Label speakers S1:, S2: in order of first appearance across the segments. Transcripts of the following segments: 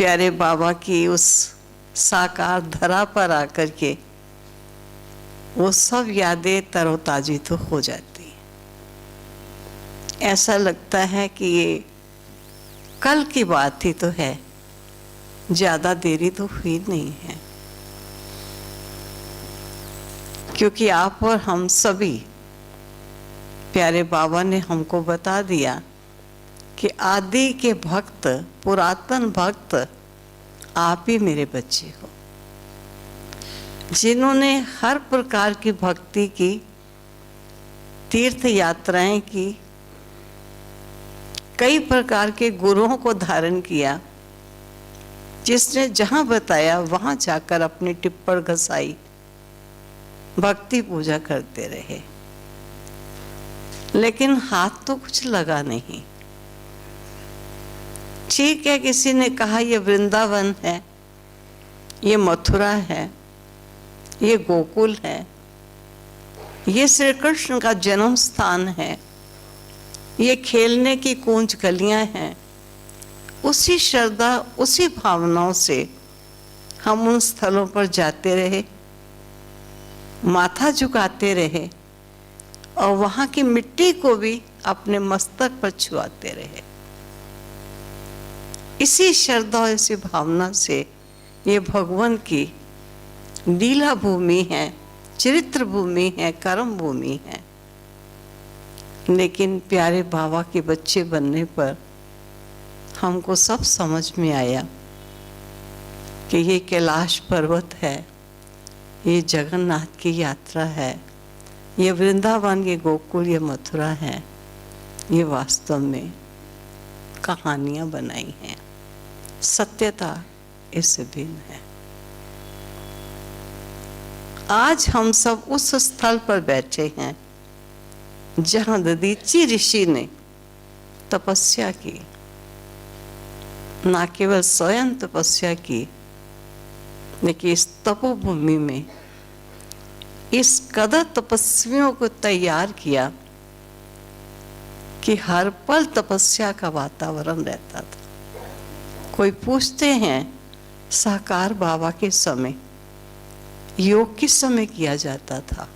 S1: प्यारे बाबा की उस साकार धरा पर आकर के वो सब यादें तरोताजी तो हो जाती हैं। ऐसा लगता है कि ये कल की बात ही तो है, ज़्यादा देरी तो हुई नहीं है। क्योंकि आप और हम सभी, प्यारे बाबा ने हमको बता दिया कि आदि के भक्त, पुरातन भक्त आप ही मेरे बच्चे हो, जिन्होंने हर प्रकार की भक्ति की, तीर्थ यात्राएं की, कई प्रकार के गुरुओं को धारण किया, जिसने जहाँ बताया वहाँ जाकर अपनी टिप्पण घसाई, भक्ति पूजा करते रहे, लेकिन हाथ तो कुछ लगा नहीं। ठीक है, किसी ने कहा ये वृंदावन है, ये मथुरा है, ये गोकुल है, ये श्री कृष्ण का जन्म स्थान है, ये खेलने की कूंज गलियां हैं। उसी श्रद्धा, उसी भावनाओं से हम उन स्थलों पर जाते रहे, माथा झुकाते रहे और वहाँ की मिट्टी को भी अपने मस्तक पर छुआते रहे। इसी श्रद्धा और इसी भावना से ये भगवान की लीला भूमि है, चरित्र भूमि है, कर्म भूमि है। लेकिन प्यारे बाबा के बच्चे बनने पर हमको सब समझ में आया कि ये कैलाश पर्वत है, ये जगन्नाथ की यात्रा है, ये वृंदावन, ये गोकुल, ये मथुरा है, ये वास्तव में कहानियां बनाई हैं। सत्यता इससे भिन्न है। आज हम सब उस स्थल पर बैठे हैं जहां दधीचि ऋषि ने तपस्या की, ना केवल स्वयं तपस्या की, लेकिन इस तपोभूमि में इस कदर तपस्वियों को तैयार किया कि हर पल तपस्या का वातावरण रहता था। कोई पूछते हैं साकार बाबा के समय योग किस समय किया जाता था?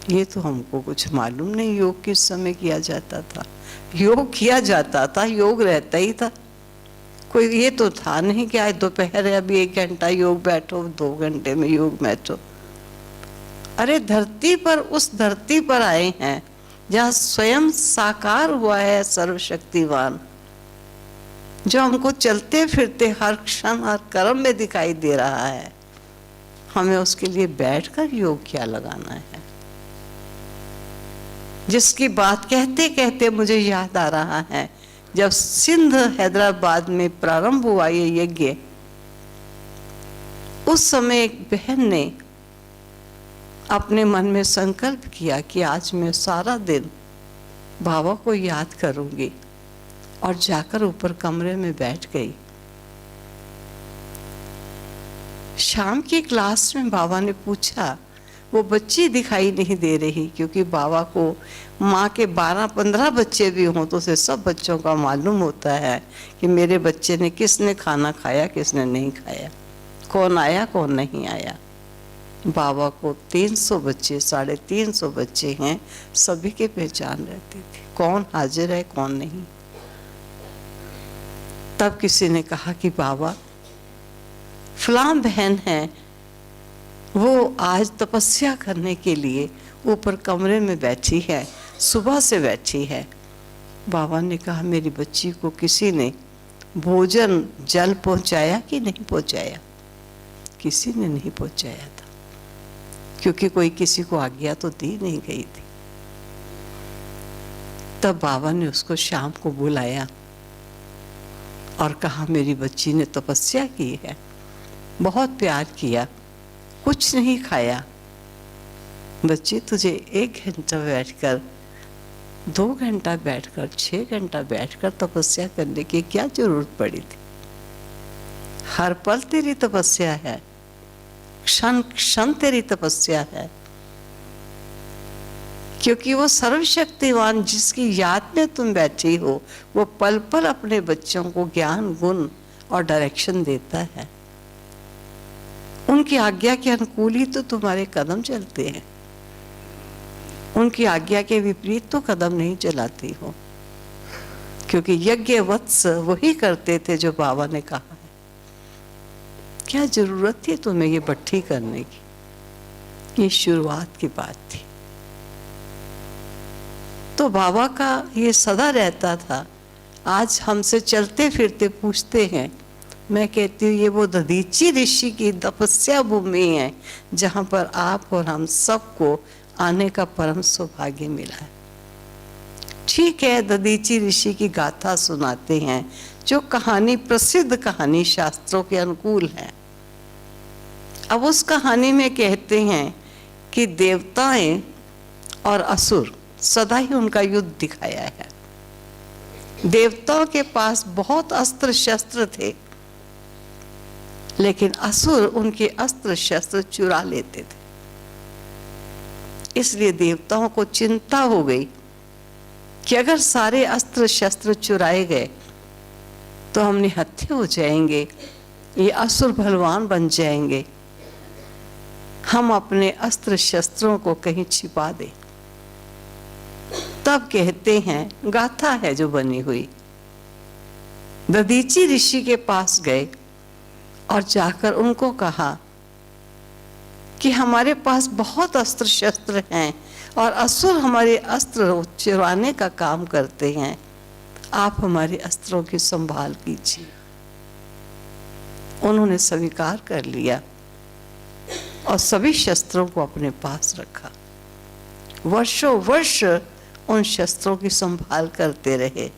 S1: ये तो हमको कुछ मालूम नहीं, योग किस समय किया जाता था। योग किया जाता था, योग रहता ही था। कोई ये तो था नहीं कि आज दोपहर है, अभी 1 घंटा योग बैठो, 2 घंटे में योग बैठो। अरे धरती पर, उस धरती पर आए हैं जहाँ स्वयं साकार हुआ है सर्वशक्तिवान, जो हमको चलते फिरते हर क्षण, हर कर्म में दिखाई दे रहा है। हमें उसके लिए बैठकर योग क्या लगाना है? जिसकी बात कहते कहते मुझे याद आ रहा है, जब सिंध हैदराबाद में प्रारंभ हुआ ये यज्ञ, उस समय एक बहन ने अपने मन में संकल्प किया कि आज मैं सारा दिन बाबा को याद करूंगी, और जाकर ऊपर कमरे में बैठ गई। शाम की क्लास में बाबा ने पूछा, वो बच्ची दिखाई नहीं दे रही, क्योंकि बाबा को माँ के 12-15 बच्चे भी हों तो उसे सब बच्चों का मालूम होता है कि मेरे बच्चे ने किसने खाना खाया, किसने नहीं खाया, कौन आया कौन नहीं आया। बाबा को 300 बच्चे, 350 बच्चे हैं, सभी की पहचान रहती थी, कौन हाजिर है कौन नहीं। तब किसी ने कहा कि बाबा फलां बहन है, वो आज तपस्या करने के लिए ऊपर कमरे में बैठी है, सुबह से बैठी है। बाबा ने कहा मेरी बच्ची को किसी ने भोजन जल पहुंचाया कि नहीं पहुंचाया? किसी ने नहीं पहुंचाया था, क्योंकि कोई किसी को आज्ञा तो दी नहीं गई थी। तब बाबा ने उसको शाम को बुलाया और कहा मेरी बच्ची ने तपस्या की है, बहुत प्यार किया, कुछ नहीं खाया। बच्ची तुझे 1 घंटा बैठकर, 2 घंटा बैठकर, 6 घंटा बैठकर तपस्या करने की क्या जरूरत पड़ी थी? हर पल तेरी तपस्या है, क्षण क्षण तेरी तपस्या है, क्योंकि वो सर्वशक्तिवान जिसकी याद में तुम बैठी हो, वो पल पल अपने बच्चों को ज्ञान, गुण और डायरेक्शन देता है। उनकी आज्ञा के अनुकूल ही तो तुम्हारे कदम चलते हैं, उनकी आज्ञा के विपरीत तो कदम नहीं चलाती हो, क्योंकि यज्ञ वत्स वही करते थे जो बाबा ने कहा है। क्या जरूरत थी तुम्हें ये भट्ठी करने की? ये शुरुआत की बात थी। तो बाबा का ये सदा रहता था। आज हमसे चलते फिरते पूछते हैं, मैं कहती हूँ ये वो दधीची ऋषि की तपस्या भूमि है जहाँ पर आप और हम सबको आने का परम सौभाग्य मिला है। ठीक है, दधीची ऋषि की गाथा सुनाते हैं, जो कहानी प्रसिद्ध कहानी शास्त्रों के अनुकूल है। अब उस कहानी में कहते हैं कि देवताएं और असुर, सदा ही उनका युद्ध दिखाया है। देवताओं के पास बहुत अस्त्र शस्त्र थे, लेकिन असुर उनके अस्त्र शस्त्र चुरा लेते थे। इसलिए देवताओं को चिंता हो गई कि अगर सारे अस्त्र शस्त्र चुराए गए तो हम निहत्थे हो जाएंगे, ये असुर बलवान बन जाएंगे। हम अपने अस्त्र शस्त्रों को कहीं छिपा दें। तब कहते हैं, गाथा है जो बनी हुई, दधीची ऋषि के पास गए और जाकर उनको कहा कि हमारे पास बहुत अस्त्र शस्त्र हैं और असुर हमारे अस्त्र चुराने का काम करते हैं, आप हमारे अस्त्रों की संभाल कीजिए। उन्होंने स्वीकार कर लिया और सभी शस्त्रों को अपने पास रखा। वर्षों वर्ष उन शस्त्रों की संभाल करते रहे,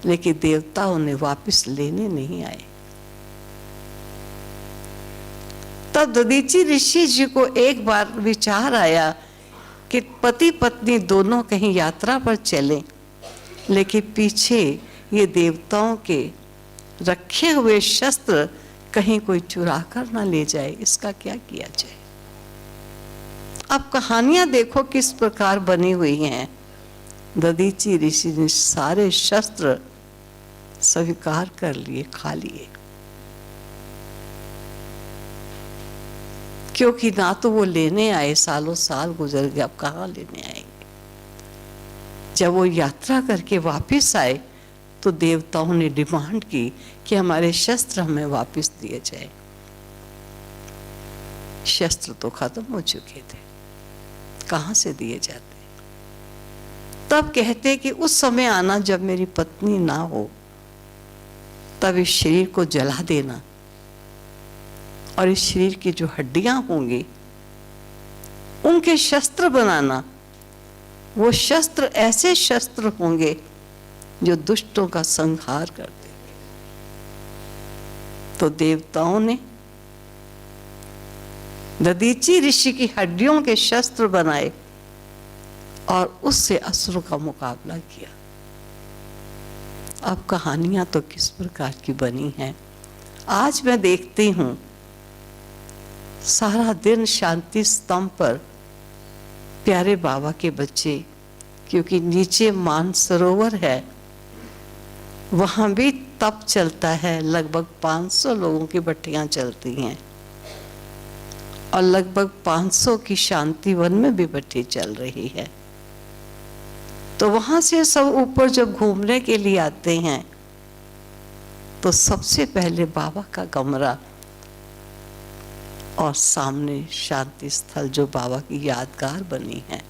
S1: लेकिन देवता उन्हें वापस लेने नहीं आए। तब दधीची ऋषि जी को एक बार विचार आया कि पति पत्नी दोनों कहीं यात्रा पर चलें, लेकिन पीछे ये देवताओं के रखे हुए शस्त्र कहीं कोई चुरा कर ना ले जाए, इसका क्या किया जाए। अब कहानियां देखो किस प्रकार बनी हुई हैं। दधीची ऋषि ने सारे शस्त्र स्वीकार कर लिए, खा लिए, क्योंकि ना तो वो लेने आए, सालों साल गुजर गए, अब कहाँ लेने आएंगे। जब वो यात्रा करके वापस आए तो देवताओं ने डिमांड की कि हमारे शस्त्र हमें वापस दिए जाए। शस्त्र तो खत्म हो चुके थे, कहाँ से दिए जाते। तब कहते कि उस समय आना जब मेरी पत्नी ना हो, तब इस शरीर को जला देना और इस शरीर की जो हड्डियां होंगी उनके शस्त्र बनाना। वो शस्त्र ऐसे शस्त्र होंगे जो दुष्टों का संहार कर देंगे। तो देवताओं ने दधीची ऋषि की हड्डियों के शस्त्र बनाए और उससे असुरों का मुकाबला किया। अब कहानियां तो किस प्रकार की बनी हैं। आज मैं देखती हूं सारा दिन शांति स्तंभ पर प्यारे बाबा के बच्चे, क्योंकि नीचे मानसरोवर है, वहां भी तप चलता है। लगभग 500 लोगों की भट्टियां चलती हैं और लगभग 500 की शांति वन में भी भट्टी चल रही है। तो वहां से सब ऊपर जब घूमने के लिए आते हैं तो सबसे पहले बाबा का कमरा और सामने शांति स्थल जो बाबा की यादगार बनी है,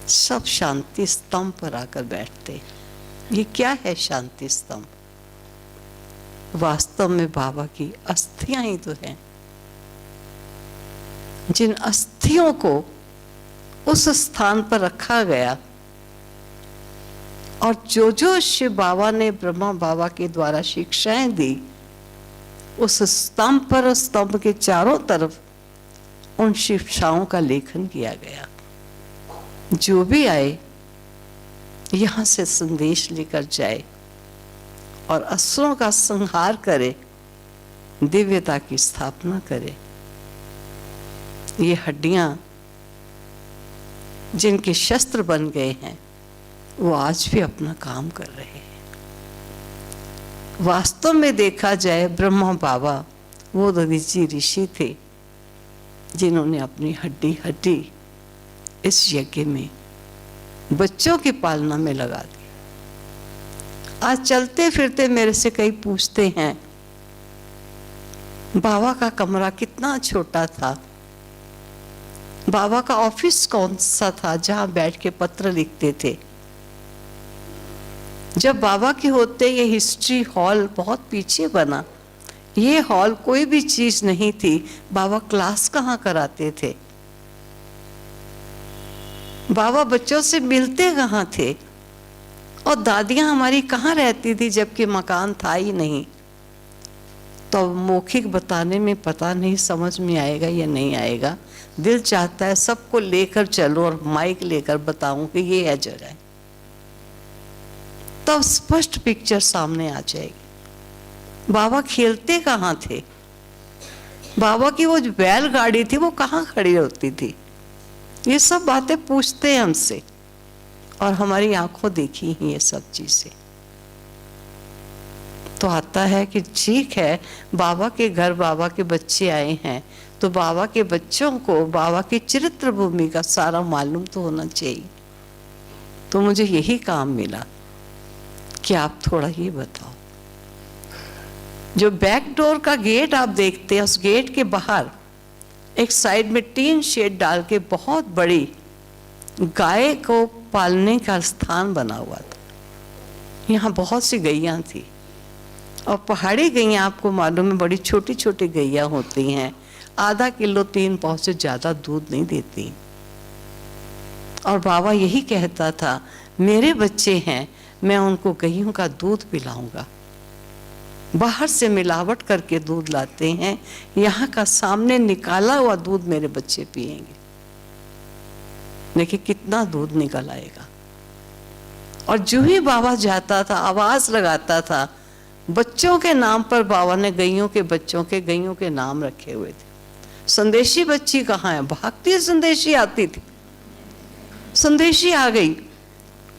S1: सब शांति स्तंभ पर आकर बैठते हैं। ये क्या है शांति स्तंभ? वास्तव में बाबा की अस्थियां ही तो हैं। जिन अस्थियों को उस स्थान पर रखा गया और जो जो शिव बाबा ने ब्रह्मा बाबा के द्वारा शिक्षाएं दी, उस स्तंभ पर, स्तंभ के चारों तरफ उन शिक्षाओं का लेखन किया गया। जो भी आए यहाँ से संदेश लेकर जाए और असुरों का संहार करे, दिव्यता की स्थापना करे। ये हड्डियां जिनके शस्त्र बन गए हैं वो आज भी अपना काम कर रहे हैं। वास्तव में देखा जाए ब्रह्मा बाबा वो ऋषि ऋषि थे जिन्होंने अपनी हड्डी हड्डी इस यज्ञ में बच्चों की पालना में लगा दी। आज चलते फिरते मेरे से कई पूछते हैं बाबा का कमरा कितना छोटा था, बाबा का ऑफिस कौन सा था जहां बैठ के पत्र लिखते थे। जब बाबा के होते ये हिस्ट्री हॉल बहुत पीछे बना, ये हॉल कोई भी चीज नहीं थी। बाबा क्लास कहाँ कराते थे, बाबा बच्चों से मिलते कहाँ थे, और दादियां हमारी कहाँ रहती थी जबकि मकान था ही नहीं। तो मौखिक बताने में पता नहीं समझ में आएगा या नहीं आएगा। दिल चाहता है सबको लेकर चलो और माइक लेकर बताऊं कि ये है जगह, तब स्पष्ट पिक्चर सामने आ जाएगी। बाबा खेलते कहाँ थे, बाबा की वो जो बैलगाड़ी थी वो कहाँ खड़ी होती थी, ये सब बातें पूछते हैं हमसे, और हमारी आंखों देखी ही ये सब चीजें। तो आता है कि ठीक है, बाबा के घर बाबा के बच्चे आए हैं, तो बाबा के बच्चों को बाबा की चरित्र भूमि का सारा मालूम तो होना चाहिए। तो मुझे यही काम मिला कि आप थोड़ा ये बताओ, जो बैक डोर का गेट आप देखते हैं, उस गेट के बाहर एक साइड में टीन शेड डाल के बहुत बड़ी गाय को पालने का स्थान बना हुआ था। यहाँ बहुत सी गैया थी, और पहाड़ी गैया आपको मालूम है बड़ी छोटी छोटी गैया होती हैं, आधा किलो 3 पाव से ज़्यादा दूध नहीं देती। और बाबा यही कहता था मेरे बच्चे हैं, मैं उनको गैयों का दूध पिलाऊंगा। बाहर से मिलावट करके दूध लाते हैं, यहाँ का सामने निकाला हुआ दूध मेरे बच्चे पिएंगे। देखिए कितना दूध निकल आएगा। और जो ही बाबा जाता था आवाज लगाता था, बच्चों के नाम पर बाबा ने गैयों के नाम रखे हुए थे। संदेशी बच्ची कहाँ है, भागती संदेशी आती थी, संदेशी आ गई।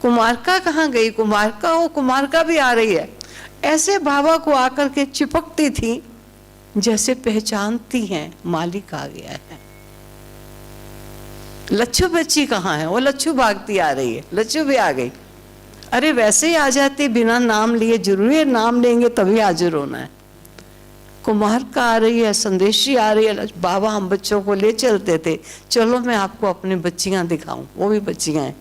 S1: कुमारका कहाँ गई, कुमारका भी आ रही है। ऐसे बाबा को आकर के चिपकती थी जैसे पहचानती हैं मालिक आ गया है। लच्छू बच्ची कहाँ है, वो लच्छू भागती आ रही है, लच्छू भी आ गई। अरे वैसे ही आ जाती बिना नाम लिए, जरूरी है नाम लेंगे तभी हाजिर होना है। कुमारका आ रही है, संदेशी आ रही है। बाबा हम बच्चों को ले चलते थे, चलो मैं आपको अपनी बच्चियां दिखाऊं। वो भी बच्चियां हैं,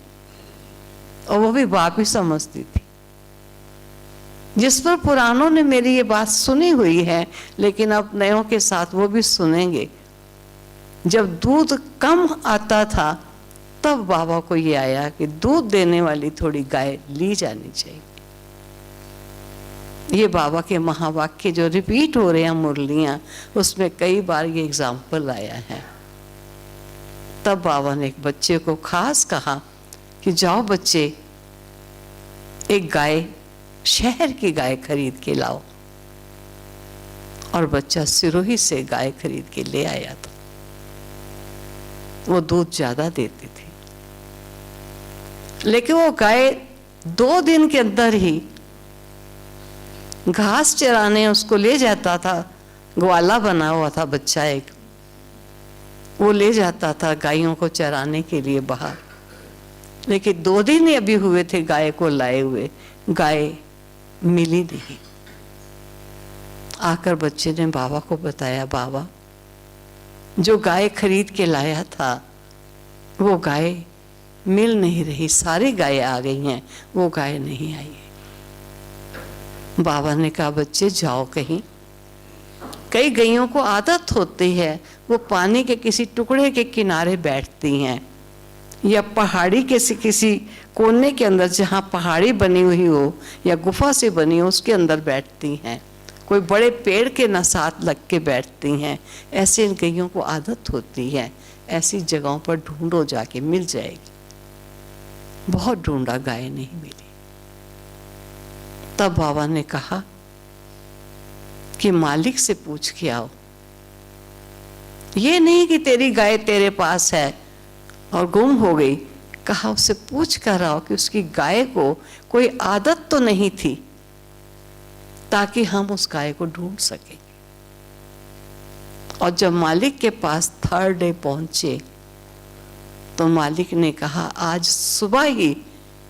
S1: और वो भी बाप ही समझती थी। जिस पर पुरानों ने मेरी ये बात सुनी हुई है, लेकिन अब नयों के साथ वो भी सुनेंगे। जब दूध कम आता था तब बाबा को ये आया कि दूध देने वाली थोड़ी गाय ली जानी चाहिए। ये बाबा के महावाक्य जो रिपीट हो रहे हैं मुरलियां, उसमें कई बार ये एग्जाम्पल आया है। तब बाबा ने एक बच्चे को खास कहा कि जाओ बच्चे, एक गाय, शहर की गाय खरीद के लाओ। और बच्चा सिरोही से गाय खरीद के ले आया था। वो दूध ज्यादा देती थी, लेकिन वो गाय 2 दिन के अंदर ही घास चराने उसको ले जाता था। ग्वाला बना हुआ था बच्चा एक, वो ले जाता था गायों को चराने के लिए बाहर। लेकिन 2 दिन ही अभी हुए थे गाय को लाए हुए, गाय मिली नहीं। आकर बच्चे ने बाबा को बताया, बाबा जो गाय खरीद के लाया था वो गाय मिल नहीं रही, सारी गायें आ गई हैं, वो गाय नहीं आई है। बाबा ने कहा बच्चे जाओ कहीं। कई गैयों को आदत होती है, वो पानी के किसी टुकड़े के किनारे बैठती हैं, या पहाड़ी के किसी कोने के अंदर जहाँ पहाड़ी बनी हुई हो या गुफा से बनी हो उसके अंदर बैठती हैं। कोई बड़े पेड़ के न साथ लग के बैठती हैं। ऐसे इन गैयों को आदत होती है। ऐसी जगहों पर ढूंढो, जाके मिल जाएगी। बहुत ढूंढा, गाय नहीं मिली। तब बाबा ने कहा कि मालिक से पूछ के आओ। ये नहीं कि तेरी गाय तेरे पास है और गुम हो गई। कहा उससे पूछ कर आओ कि उसकी गाय को कोई आदत तो नहीं थी ताकि हम उस गाय को ढूंढ सकें। और जब मालिक के पास थर्ड डे पहुंचे तो मालिक ने कहा आज सुबह ही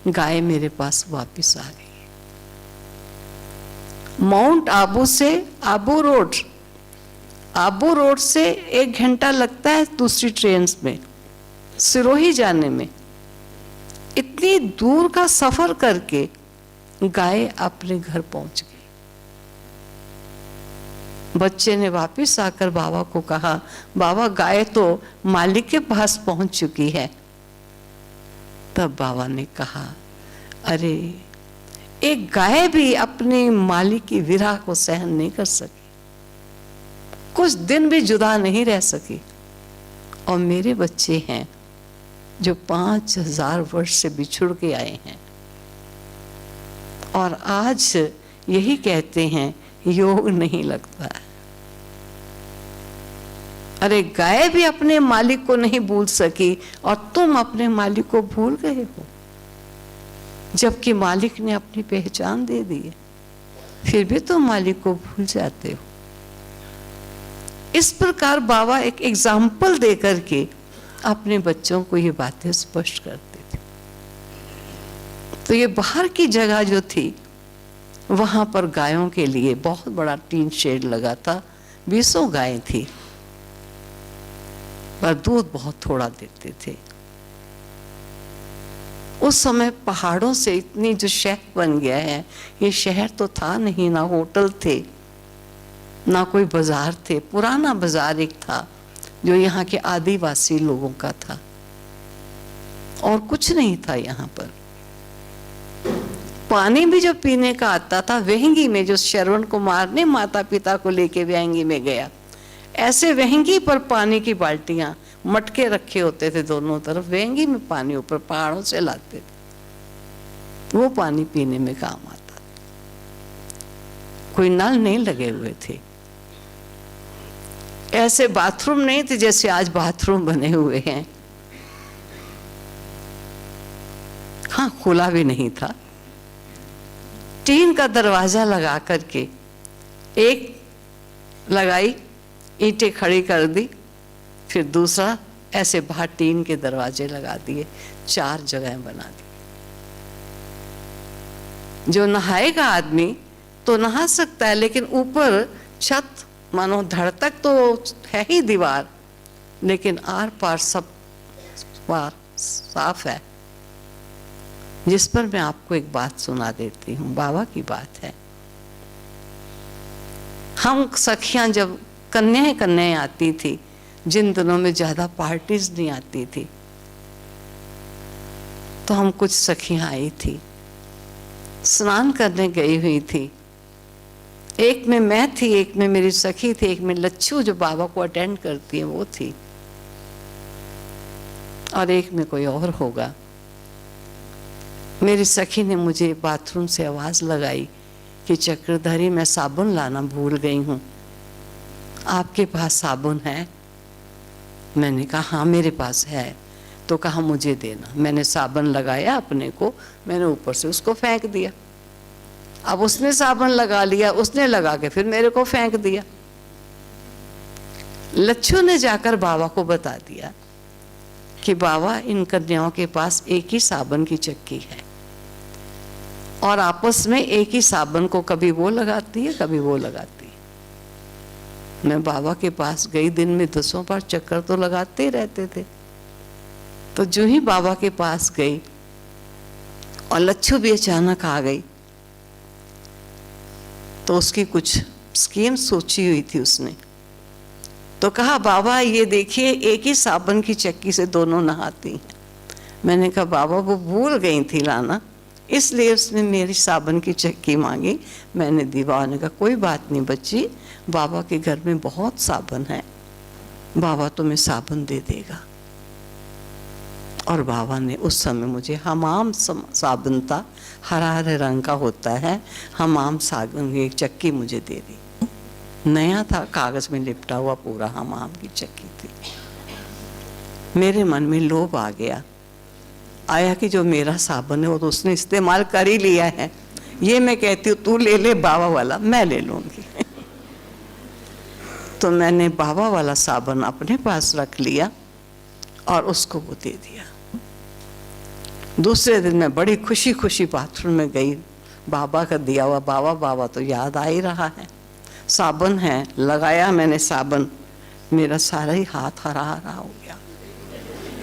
S1: गाय मेरे पास वापस आ गई। माउंट आबू से आबू रोड से 1 घंटा लगता है दूसरी ट्रेन में सिरोही जाने में। इतनी दूर का सफर करके गाय अपने घर पहुंच गई। बच्चे ने वापस आकर बाबा को कहा, बाबा गाय तो मालिक के पास पहुंच चुकी है। तब बाबा ने कहा, अरे एक गाय भी अपने मालिक की विरह को सहन नहीं कर सकी, कुछ दिन भी जुदा नहीं रह सकी। और मेरे बच्चे हैं जो 5000 वर्ष से बिछुड़ के आए हैं और आज यही कहते हैं योग नहीं लगता है। अरे गाय भी अपने मालिक को नहीं भूल सकी और तुम अपने मालिक को भूल गए हो, जबकि मालिक ने अपनी पहचान दे दी है, फिर भी तुम मालिक को भूल जाते हो। इस प्रकार बाबा एक एग्जाम्पल दे करके अपने बच्चों को ये बातें स्पष्ट करते थे। तो ये बाहर की जगह जो थी वहां पर गायों के लिए बहुत बड़ा टीन शेड लगा था। 20 गायें थी पर दूध बहुत थोड़ा देते थे। उस समय पहाड़ों से इतनी जो शहर बन गया है, ये शहर तो था नहीं, ना होटल थे ना कोई बाजार थे। पुराना बाजार एक था जो यहाँ के आदिवासी लोगों का था और कुछ नहीं था यहाँ पर। पानी भी जो पीने का आता था वेहंगी में, जो श्रवण कुमार ने माता पिता को लेके वेहंगी में गया, ऐसे वेहंगी पर पानी की बाल्टियां मटके रखे होते थे दोनों तरफ। वेहंगी में पानी ऊपर पहाड़ों से लाते थे, वो पानी पीने में काम आता। कोई नल नहीं लगे हुए थे, ऐसे बाथरूम नहीं थे जैसे आज बाथरूम बने हुए हैं। हाँ, खुला भी नहीं था। टीन का दरवाजा लगा करके एक लगाई, ईंटें खड़ी कर दी, फिर दूसरा ऐसे बाहर टीन के दरवाजे लगा दिए, 4 जगह बना दी। जो नहाएगा आदमी तो नहा सकता है, लेकिन ऊपर छत मानो धड़ तक तो है ही दीवार, लेकिन आर पार सब पार साफ है। जिस पर मैं आपको एक बात सुना देती हूँ, बाबा की बात है। हम सखियां जब कन्याएं आती थी, जिन दिनों में ज्यादा पार्टीज नहीं आती थी, तो हम कुछ सखियां आई थी, स्नान करने गई हुई थी। एक में मैं थी, एक में मेरी सखी थी, एक में लच्छू जो बाबा को अटेंड करती है वो थी, और एक में कोई और होगा। मेरी सखी ने मुझे बाथरूम से आवाज लगाई कि चक्रधारी मैं साबुन लाना भूल गई हूँ, आपके पास साबुन है? मैंने कहा हाँ मेरे पास है। तो कहा मुझे देना। मैंने साबुन लगाया अपने को, मैंने ऊपर से उसको फेंक दिया। अब उसने साबुन लगा लिया, उसने लगा के फिर मेरे को फेंक दिया। लच्छू ने जाकर बाबा को बता दिया कि बाबा इन कन्याओं के पास एक ही साबुन की चक्की है और आपस में एक ही साबुन को कभी वो लगाती है कभी वो लगाती है। मैं बाबा के पास गई, दिन में 10 बार चक्कर तो लगाते ही रहते थे। तो जो ही बाबा के पास गई और लच्छू भी अचानक आ गई, तो उसकी कुछ स्कीम सोची हुई थी उसने। तो कहा बाबा ये देखिए एक ही साबुन की चक्की से दोनों नहाती हैं। मैंने कहा बाबा वो भूल गई थी लाना, इसलिए उसने मेरी साबुन की चक्की मांगी, मैंने दी। बाबा ने कहा कोई बात नहीं बच्ची, बाबा के घर में बहुत साबुन है, बाबा तुम्हें साबुन दे देगा। और बाबा ने उस समय मुझे हमाम साबुन था, हरा हरे रंग का होता है, हमाम साबुन की एक चक्की मुझे दे दी। नया था, कागज में लिपटा हुआ पूरा हमाम की चक्की थी। मेरे मन में लोभ आ गया, आया कि जो मेरा साबुन है वो तो उसने इस्तेमाल कर ही लिया है, ये मैं कहती हूँ तू ले ले बाबा वाला, मैं ले लूँगी। तो मैंने बाबा वाला साबुन अपने पास रख लिया और उसको वो दे दिया। दूसरे दिन मैं बड़ी खुशी खुशी बाथरूम में गई, बाबा का दिया हुआ, बाबा तो याद आ ही रहा है, साबुन है, लगाया मैंने साबुन, मेरा सारा ही हाथ हरा हरा हो गया।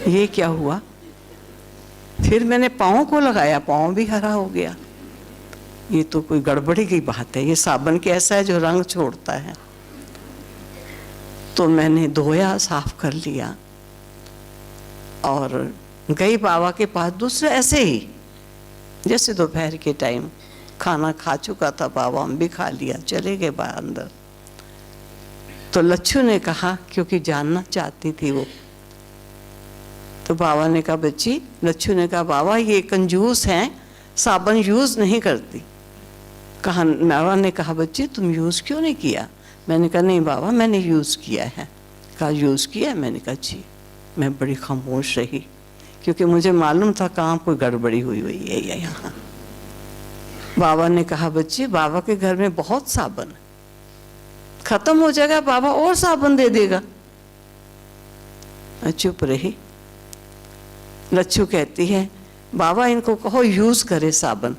S1: ये क्या हुआ? फिर मैंने पाँव को लगाया, पाँव भी हरा हो गया। ये तो कोई गड़बड़ी की बात है, ये साबुन कैसा है जो रंग छोड़ता है। तो मैंने धोया, साफ कर लिया और गई बाबा के पास। दूसरे ऐसे ही, जैसे दोपहर के टाइम खाना खा चुका था बाबा, हम भी खा लिया, चले गए बाहर अंदर। तो लच्छू ने कहा, क्योंकि जानना चाहती थी वो, तो बाबा ने कहा बच्ची, लच्छू ने कहा बाबा ये कंजूस हैं, साबुन यूज़ नहीं करती। कहा, बाबा ने कहा बच्ची तुम यूज़ क्यों नहीं किया? मैंने कहा नहीं बाबा मैंने यूज़ किया है। कहा यूज़ किया है? मैंने कहा जी। मैं बड़ी खामोश रही, क्योंकि मुझे मालूम था कहाँ कोई गड़बड़ी हुई है यहाँ। बाबा ने कहा बच्ची बाबा के घर में बहुत साबुन है, खत्म हो जाएगा बाबा और साबुन दे देगा। मैं चुप रही। लच्छू कहती है बाबा इनको कहो यूज़ करे साबुन,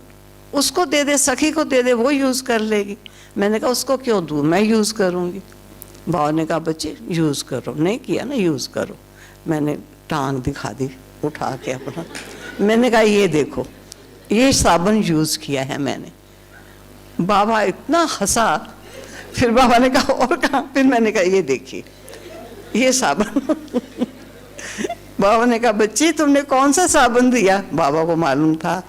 S1: उसको दे दे, सखी को दे दे, वो यूज़ कर लेगी। मैंने कहा उसको क्यों दूँ, मैं यूज़ करूँगी। बाबा ने कहा बच्ची यूज़ करो, नहीं किया ना, यूज़ करो। मैंने टांग दिखा दी उठा के अपना, मैंने कहा ये देखो ये साबुन यूज़ किया है मैंने। बाबा इतना हंसा। फिर बाबा ने कहा और कहाँ? फिर मैंने कहा ये देखिए ये साबुन। बाबा ने कहा बच्ची तुमने कौन सा साबुन दिया? बाबा को मालूम था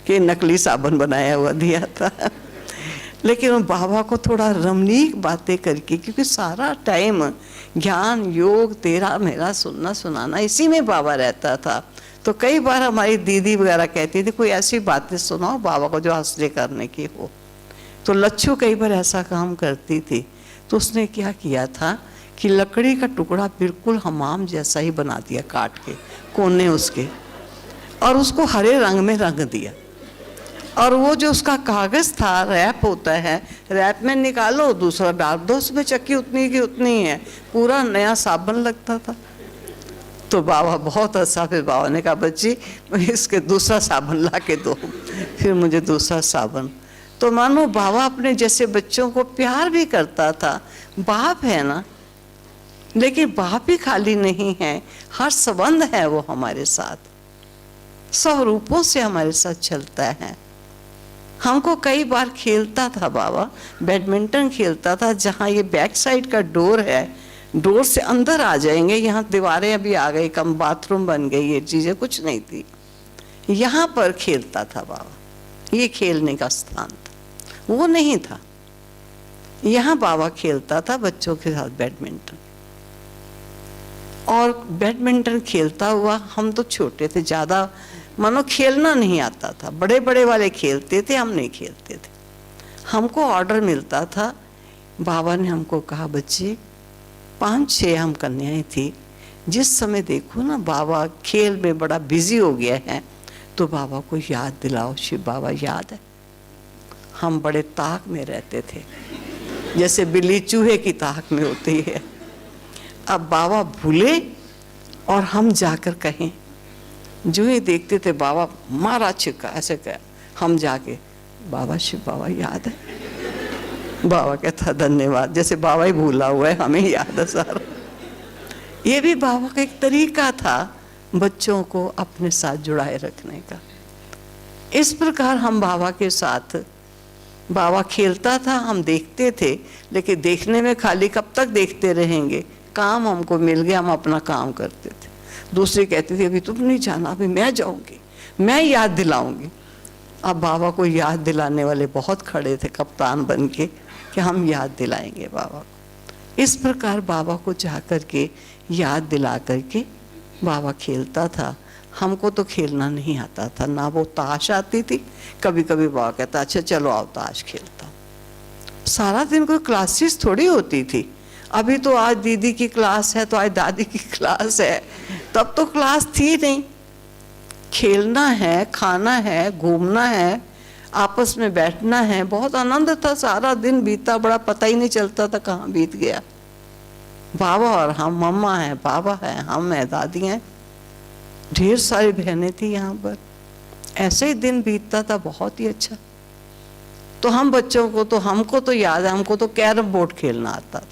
S1: कि नकली साबुन बनाया हुआ दिया था। लेकिन बाबा को थोड़ा रमणीक बातें करके, क्योंकि सारा टाइम ज्ञान योग तेरा मेरा सुनना सुनाना इसी में बाबा रहता था। तो कई बार हमारी दीदी वगैरह कहती थी कोई ऐसी बातें सुनाओ बाबा को जो हंसने करने की हो। तो लच्छू कई बार ऐसा काम करती थी। तो उसने क्या किया था कि लकड़ी का टुकड़ा बिल्कुल हमाम जैसा ही बना दिया, काट के कोने उसके, और उसको हरे रंग में रंग दिया। और वो जो उसका कागज़ था, रैप होता है, रैप में निकालो दूसरा डाल दो, उसमें चक्की उतनी की उतनी है, पूरा नया साबुन लगता था। तो बाबा बहुत हंसा। फिर बाबा ने कहा बच्ची इसके दूसरा साबुन ला के दो। फिर मुझे दूसरा साबुन। तो मानो बाबा अपने जैसे बच्चों को प्यार भी करता था। बाप है ना, लेकिन बाप ही खाली नहीं है, हर संबंध है वो हमारे साथ, सब रूपों से हमारे साथ चलता है। हमको कई बार खेलता था बाबा, बैडमिंटन खेलता था, जहाँ ये बैक साइड का डोर है, डोर से अंदर आ जाएंगे, यहाँ दीवारें अभी आ गई, कम बाथरूम बन गई, ये चीज़ें कुछ नहीं थी, यहाँ पर खेलता था बाबा। ये खेलने का स्थान था, वो नहीं था। यहाँ बाबा खेलता था बच्चों के साथ बैडमिंटन। और बैडमिंटन खेलता हुआ, हम तो छोटे थे, ज़्यादा मानो खेलना नहीं आता था, बड़े बड़े वाले खेलते थे, हम नहीं खेलते थे। हमको ऑर्डर मिलता था, बाबा ने हमको कहा बच्चे 5-6 हम कन्याएं थी, जिस समय देखो ना बाबा खेल में बड़ा बिजी हो गया है, तो बाबा को याद दिलाओ, शिव बाबा याद है। हम बड़े ताक में रहते थे, जैसे बिल्ली चूहे की ताक में होती है। अब बाबा भूले और हम जाकर कहें, जो ही देखते थे बाबा मारा छिक्का ऐसे कहा, हम जाके बाबा शिव बाबा याद है। बाबा कहता धन्यवाद, जैसे बाबा ही भूला हुआ है, हमें याद है सारा। ये भी बाबा का एक तरीका था बच्चों को अपने साथ जुड़ाए रखने का। इस प्रकार हम बाबा के साथ, बाबा खेलता था, हम देखते थे, लेकिन देखने में खाली कब तक देखते रहेंगे, काम हमको मिल गया, हम अपना काम करते थे। दूसरे कहते थे अभी तुम नहीं जाना, अभी मैं जाऊंगी, मैं याद दिलाऊंगी। अब बाबा को याद दिलाने वाले बहुत खड़े थे कप्तान बन के कि हम याद दिलाएंगे बाबा को। इस प्रकार बाबा को जा कर के याद दिला करके बाबा खेलता था। हमको तो खेलना नहीं आता था, ना वो ताश आती थी। कभी कभी बाबा कहता अच्छा चलो आओ ताश खेलता हूँ। सारा दिन कोई क्लासेस थोड़ी होती थी। अभी तो आज दीदी की क्लास है तो आज दादी की क्लास है, तब तो क्लास थी नहीं। खेलना है, खाना है, घूमना है, आपस में बैठना है, बहुत आनंद था। सारा दिन बीता, बड़ा पता ही नहीं चलता था कहाँ बीत गया। बाबा और हम, मम्मा है, बाबा है, हम है, दादी हैं, ढेर सारी बहनें थी यहाँ पर। ऐसे ही दिन बीतता था, बहुत ही अच्छा। तो हम बच्चों को तो, हमको तो याद है, हमको तो कैरम बोर्ड खेलना आता था।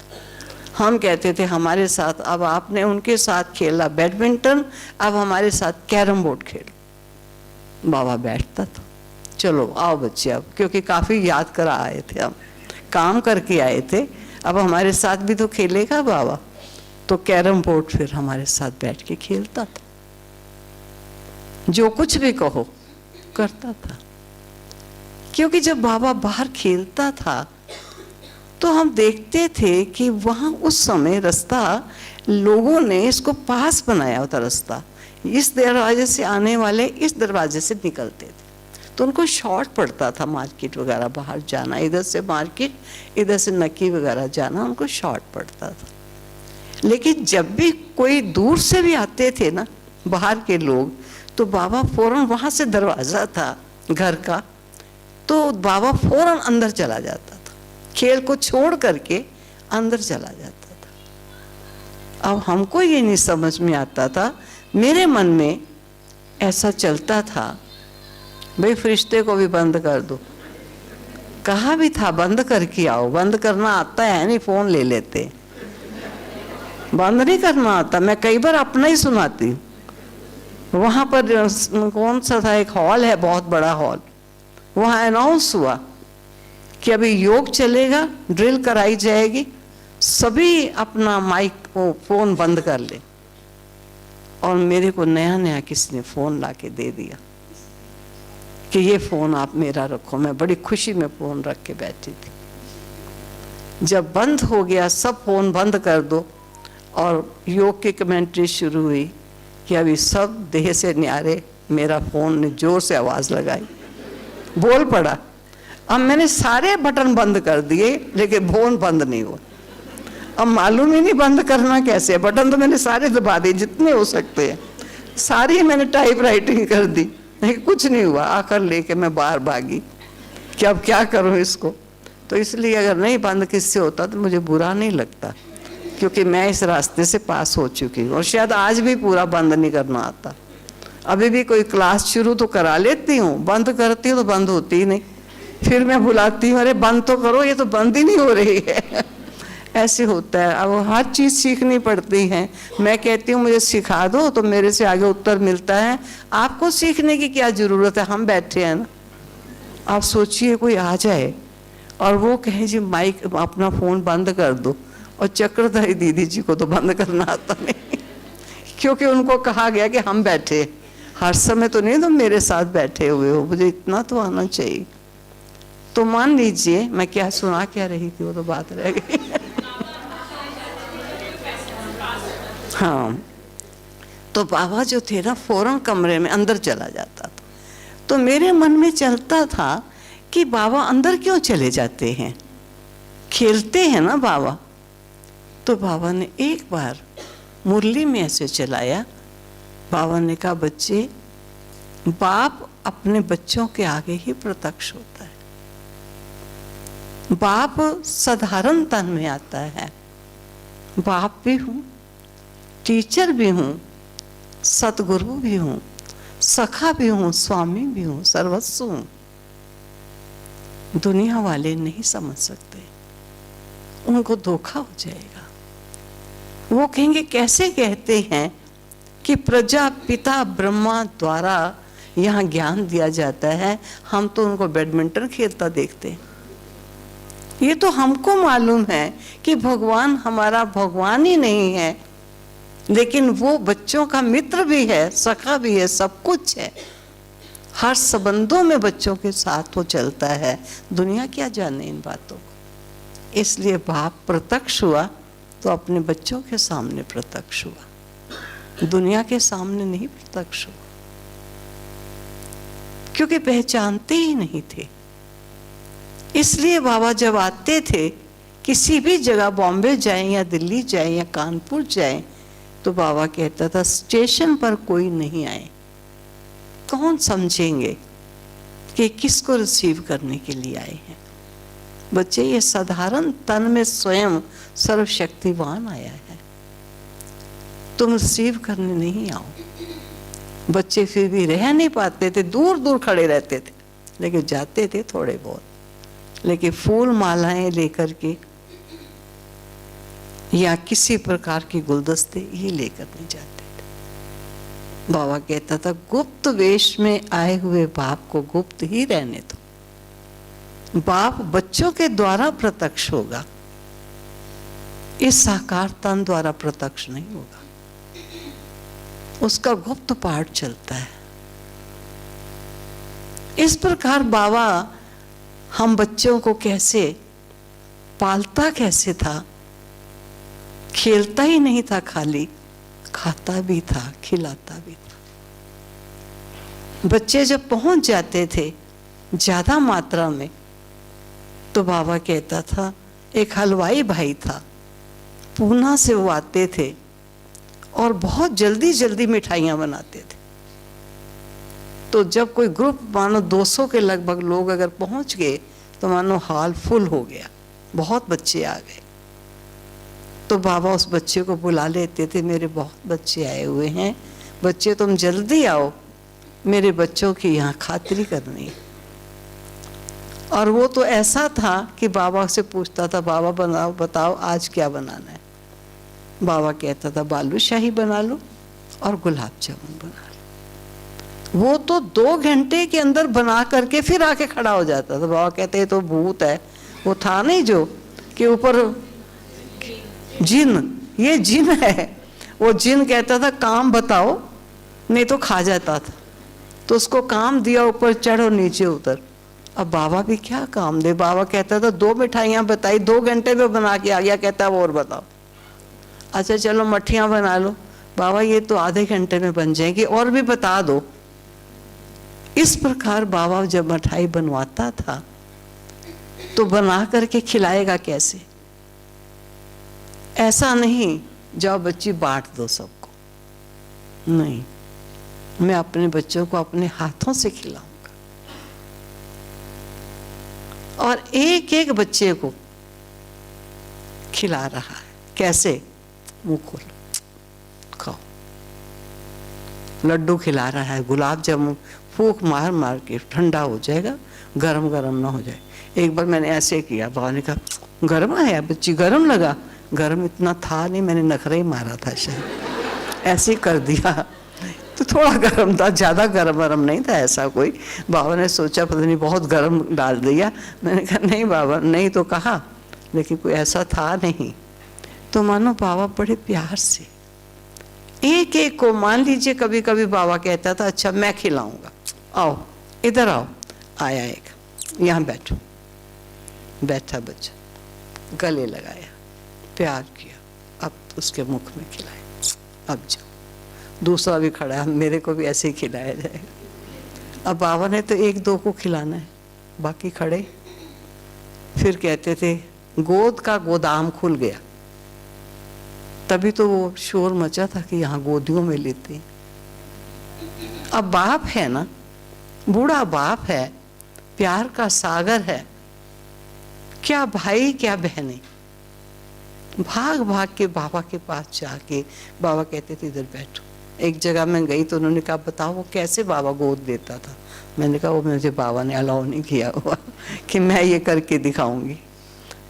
S1: हम कहते थे हमारे साथ, अब आपने उनके साथ खेला बैडमिंटन, अब हमारे साथ कैरम बोर्ड खेलो। बाबा बैठता था, चलो आओ बच्चे अब, क्योंकि काफ़ी याद कर आए थे, हम काम करके आए थे, अब हमारे साथ भी तो खेलेगा बाबा। तो कैरम बोर्ड फिर हमारे साथ बैठ के खेलता था, जो कुछ भी कहो करता था। क्योंकि जब बाबा बाहर खेलता था तो हम देखते थे कि वहाँ उस समय रास्ता लोगों ने इसको पास बनाया होता, रास्ता इस दरवाजे से आने वाले इस दरवाजे से निकलते थे, तो उनको शॉर्ट पड़ता था मार्केट वगैरह बाहर जाना, इधर से मार्केट, इधर से नक्की वगैरह जाना, उनको शॉर्ट पड़ता था। लेकिन जब भी कोई दूर से भी आते थे ना बाहर के लोग, तो बाबा फौरन, वहाँ से दरवाज़ा था घर का, तो बाबा फौरन अंदर चला जाता था, खेल को छोड़ करके अंदर चला जाता था। अब हमको ये नहीं समझ में आता था, मेरे मन में ऐसा चलता था, भाई फरिश्ते को भी बंद कर दो। कहा भी था बंद करके आओ, बंद करना आता है नहीं, फ़ोन ले लेते, बंद नहीं करना आता। मैं कई बार अपना ही सुनाती। वहाँ पर कौन सा था, एक हॉल है, बहुत बड़ा हॉल, वहाँ अनाउंस हुआ कि अभी योग चलेगा, ड्रिल कराई जाएगी, सभी अपना माइक को फ़ोन बंद कर ले। और मेरे को नया नया किसी ने फ़ोन ला के दे दिया कि ये फ़ोन आप मेरा रखो। मैं बड़ी खुशी में फ़ोन रख के बैठी थी। जब बंद हो गया, सब फ़ोन बंद कर दो, और योग की कमेंट्री शुरू हुई कि अभी सब देह से न्यारे, मेरा फ़ोन ने ज़ोर से आवाज़ लगाई, बोल पड़ा। अब मैंने सारे बटन बंद कर दिए, लेकिन फ़ोन बंद नहीं हुआ। अब मालूम ही नहीं बंद करना कैसे, बटन तो मैंने सारे दबा दिए जितने हो सकते हैं, सारी मैंने टाइप राइटिंग कर दी, लेकिन कुछ नहीं हुआ। आकर लेके मैं बाहर भागी कि अब क्या करूं इसको। तो इसलिए अगर नहीं बंद किससे होता तो मुझे बुरा नहीं लगता, क्योंकि मैं इस रास्ते से पास हो चुकी हूँ, और शायद आज भी पूरा बंद नहीं करना आता। अभी भी कोई क्लास शुरू तो करा लेती हूँ, बंद करती हूँ तो बंद होती ही नहीं, फिर मैं बुलाती हूँ, अरे बंद तो करो, ये तो बंद ही नहीं हो रही है। ऐसे होता है। अब हर चीज़ सीखनी पड़ती है। मैं कहती हूँ मुझे सिखा दो, तो मेरे से आगे उत्तर मिलता है, आपको सीखने की क्या ज़रूरत है, हम बैठे हैं ना। आप सोचिए कोई आ जाए और वो कहे जी माइक अपना फ़ोन बंद कर दो, और चक्रधारी दीदी जी को तो बंद करना आता नहीं, क्योंकि उनको कहा गया कि हम बैठे, हर समय तो नहीं तुम मेरे साथ बैठे हुए हो, मुझे इतना तो आना चाहिए। तो मान लीजिए, मैं क्या सुना क्या रही थी, वो तो बात रह गई। हाँ, तो बाबा जो थे ना, फौरन कमरे में अंदर चला जाता था। तो मेरे मन में चलता था कि बाबा अंदर क्यों चले जाते हैं, खेलते हैं ना बाबा। तो बाबा ने एक बार मुरली में ऐसे चलाया, बाबा ने कहा बच्चे, बाप अपने बच्चों के आगे ही प्रत्यक्ष होता है। बाप साधारण तन में आता है, बाप भी हूँ, टीचर भी हूँ, सतगुरु भी हूँ, सखा भी हूँ, स्वामी भी हूँ, सर्वस्व हूँ। दुनिया वाले नहीं समझ सकते, उनको धोखा हो जाएगा। वो कहेंगे कैसे कहते हैं कि प्रजापिता ब्रह्मा द्वारा यहाँ ज्ञान दिया जाता है, हम तो उनको बैडमिंटन खेलता देखते हैं। ये तो हमको मालूम है कि भगवान हमारा भगवान ही नहीं है, लेकिन वो बच्चों का मित्र भी है, सखा भी है, सब कुछ है। हर संबंधों में बच्चों के साथ वो चलता है। दुनिया क्या जाने इन बातों को। इसलिए बाप प्रत्यक्ष हुआ तो अपने बच्चों के सामने प्रत्यक्ष हुआ, दुनिया के सामने नहीं प्रत्यक्ष हुआ, क्योंकि पहचानते ही नहीं थे। इसलिए बाबा जब आते थे, किसी भी जगह बॉम्बे जाएं या दिल्ली जाएं या कानपुर जाएं, तो बाबा कहता था स्टेशन पर कोई नहीं आए, कौन समझेंगे कि किसको रिसीव करने के लिए आए हैं। बच्चे, ये साधारण तन में स्वयं सर्वशक्तिवान आया है, तुम रिसीव करने नहीं आओ। बच्चे फिर भी रह नहीं पाते थे, दूर दूर खड़े रहते थे, लेकिन जाते थे थोड़े बहुत, लेकिन फूल मालाएं लेकर के या किसी प्रकार के गुलदस्ते ये लेकर नहीं जाते थे। बाबा कहता था गुप्त वेश में आए हुए बाप को गुप्त ही रहने दो, बाप बच्चों के द्वारा प्रत्यक्ष होगा, इस साकार तन द्वारा प्रत्यक्ष नहीं होगा, उसका गुप्त पाठ चलता है। इस प्रकार बाबा हम बच्चों को कैसे पालता कैसे था, खेलता ही नहीं था, खाली खाता भी था, खिलाता भी था। बच्चे जब पहुंच जाते थे ज्यादा मात्रा में, तो बाबा कहता था, एक हलवाई भाई था, पूना से वो आते थे और बहुत जल्दी जल्दी मिठाइयाँ बनाते थे। तो जब कोई ग्रुप मानो 200 के लगभग लोग अगर पहुंच गए तो मानो हॉल फुल हो गया, बहुत बच्चे आ गए। तो बाबा उस बच्चे को बुला लेते थे, मेरे बहुत बच्चे आए हुए हैं, बच्चे तुम जल्दी आओ, मेरे बच्चों की यहाँ खातिरी करनी है। और वो तो ऐसा था कि बाबा से पूछता था, बाबा बनाओ बताओ आज क्या बनाना है। बाबा कहता था बालूशाही बना लो और गुलाब जामुन बना लो। वो तो 2 घंटे के अंदर बना करके फिर आके खड़ा हो जाता था। बाबा कहते तो भूत है, वो था नहीं जो कि ऊपर जिन, ये जिन है। वो जिन कहता था काम बताओ, नहीं तो खा जाता था। तो उसको काम दिया, ऊपर चढ़ो नीचे उतर। अब बाबा भी क्या काम दे। बाबा कहता था 2 मिठाइयाँ बताई, 2 घंटे में बना के आ गया। कहता है और बताओ। अच्छा चलो मठियाँ बना लो। बाबा ये तो आधे घंटे में बन जाएगी, और भी बता दो। इस प्रकार बाबा जब मिठाई बनवाता था तो बना करके खिलाएगा कैसे। ऐसा नहीं जाओ बच्ची बांट दो सबको, नहीं, मैं अपने बच्चों को अपने हाथों से खिलाऊंगा और एक एक बच्चे को खिला रहा है। कैसे? मुंह खोलो खाओ। लड्डू खिला रहा है, गुलाब जामुन फूंक मार मार के ठंडा हो जाएगा, गरम गरम ना हो जाए। एक बार मैंने ऐसे किया, बाबा ने कहा गरम आया बच्ची, गरम लगा। गरम इतना था नहीं, मैंने नखरे ही मारा था शायद, ऐसे कर दिया तो थोड़ा गरम था, ज़्यादा गरम नहीं था ऐसा कोई। बाबा ने सोचा पता नहीं बहुत गरम डाल दिया। मैंने कहा नहीं बाबा, नहीं तो कहा, लेकिन कोई ऐसा था नहीं। तो मानो बाबा बड़े प्यार से एक एक को, मान लीजिए कभी कभी बाबा कहता था अच्छा मैं खिलाऊंगा, आओ इधर आओ। आया एक, यहाँ बैठो। बैठा बच्चा, गले लगाया, प्यार किया, अब उसके मुख में खिलाया। अब जाओ। दूसरा भी खड़ा है, मेरे को भी ऐसे ही खिलाया जाएगा। अब बाबा ने तो 1-2 को खिलाना है, बाकी खड़े। फिर कहते थे गोद का गोदाम खुल गया। तभी तो वो शोर मचा था कि यहाँ गोदियों में लेते हैं। अब बाप है ना, बूढ़ा बाप है, प्यार का सागर है, क्या भाई क्या बहनें, भाग भाग के बाबा के पास जाके बाबा कहते थे इधर बैठो। एक जगह मैं गई तो उन्होंने कहा बताओ वो कैसे बाबा गोद देता था। मैंने कहा वो मुझे बाबा ने अलाउ नहीं किया हुआ कि मैं ये करके दिखाऊंगी।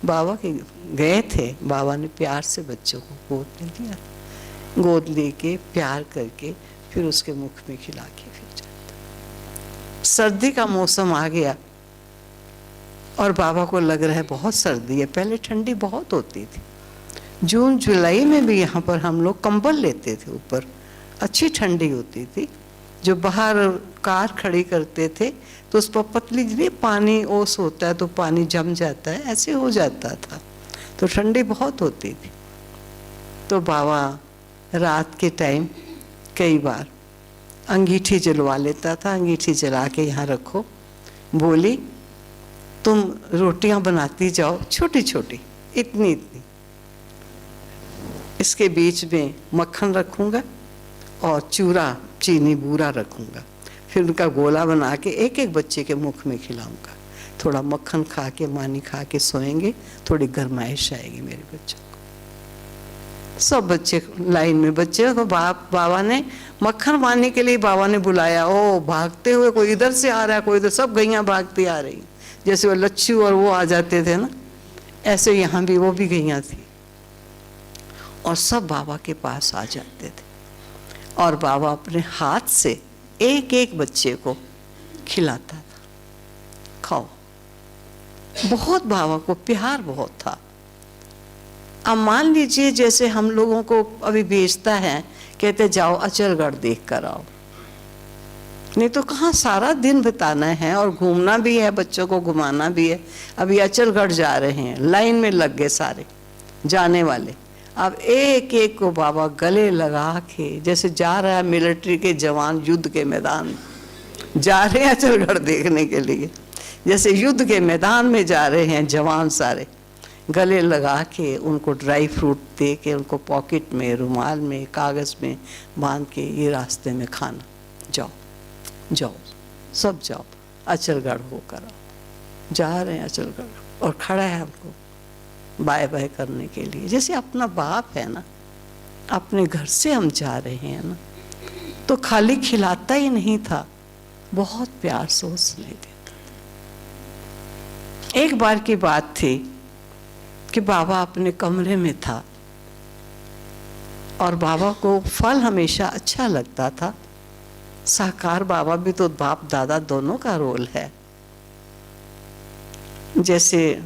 S1: बाबा के गए थे, बाबा ने प्यार से बच्चों को गोद ले लिया, गोद लेके प्यार करके फिर उसके मुख में खिला के फिर जाता। सर्दी का मौसम आ गया और बाबा को लग रहा है बहुत सर्दी है। पहले ठंडी बहुत होती थी, जून जुलाई में भी यहाँ पर हम लोग कंबल लेते थे ऊपर, अच्छी ठंडी होती थी। जो बाहर कार खड़ी करते थे तो उस पर पतली नहीं पानी ओस होता है तो पानी जम जाता है, ऐसे हो जाता था, तो ठंडी बहुत होती थी। तो बाबा रात के टाइम कई बार अंगीठी जलवा लेता था, अंगीठी जला के यहाँ रखो, बोली तुम रोटियां बनाती जाओ छोटी छोटी, इतनी इतनी, इसके बीच में मक्खन रखूँगा और चूरा चीनी बूरा रखूँगा, फिर उनका गोला बना के एक एक बच्चे के मुख में खिलाऊंगा। थोड़ा मक्खन खा के, मानी खा के सोएंगे, थोड़ी गरमाइश आएगी मेरे बच्चों को। सब बच्चे लाइन में, बच्चे को बाबा ने मक्खन मारने के लिए बाबा ने बुलाया। ओ भागते हुए, कोई इधर से आ रहा है, कोई इधर, सब गैया भागती आ रही। जैसे वो लच्छू और वो आ जाते थे ना, ऐसे यहाँ भी वो भी गैया थी। और सब बाबा के पास आ जाते थे और बाबा अपने हाथ से एक एक बच्चे को खिलाता था, खाओ। बहुत बाबा को प्यार बहुत था। अब मान लीजिए जैसे हम लोगों को अभी भेजता है, कहते जाओ अचलगढ़ देख कर आओ, नहीं तो कहाँ सारा दिन बिताना है और घूमना भी है, बच्चों को घुमाना भी है। अभी अचलगढ़ जा रहे हैं, लाइन में लग गए सारे जाने वाले। अब एक एक को बाबा गले लगा के, जैसे जा रहा है मिलिट्री के जवान युद्ध के मैदान में जा रहे हैं अचलगढ़ देखने के लिए, जैसे युद्ध के मैदान में जा रहे हैं जवान सारे, गले लगा के उनको ड्राई फ्रूट दे के, उनको पॉकेट में, रुमाल में, कागज़ में बांध के, ये रास्ते में खाना, जाओ जाओ सब जाओ, अचलगढ़ होकर आओ। जा रहे हैं अचलगढ़ और खड़ा है हमको बाय बाय करने के लिए, जैसे अपना बाप है ना, अपने घर से हम जा रहे हैं ना, तो खाली खिलाता ही नहीं था, बहुत प्यार से उसने देता था। एक बार की बात थी कि बाबा अपने कमरे में था और बाबा को फल हमेशा अच्छा लगता था। साकार बाबा भी तो बाप दादा दोनों का रोल है। जैसे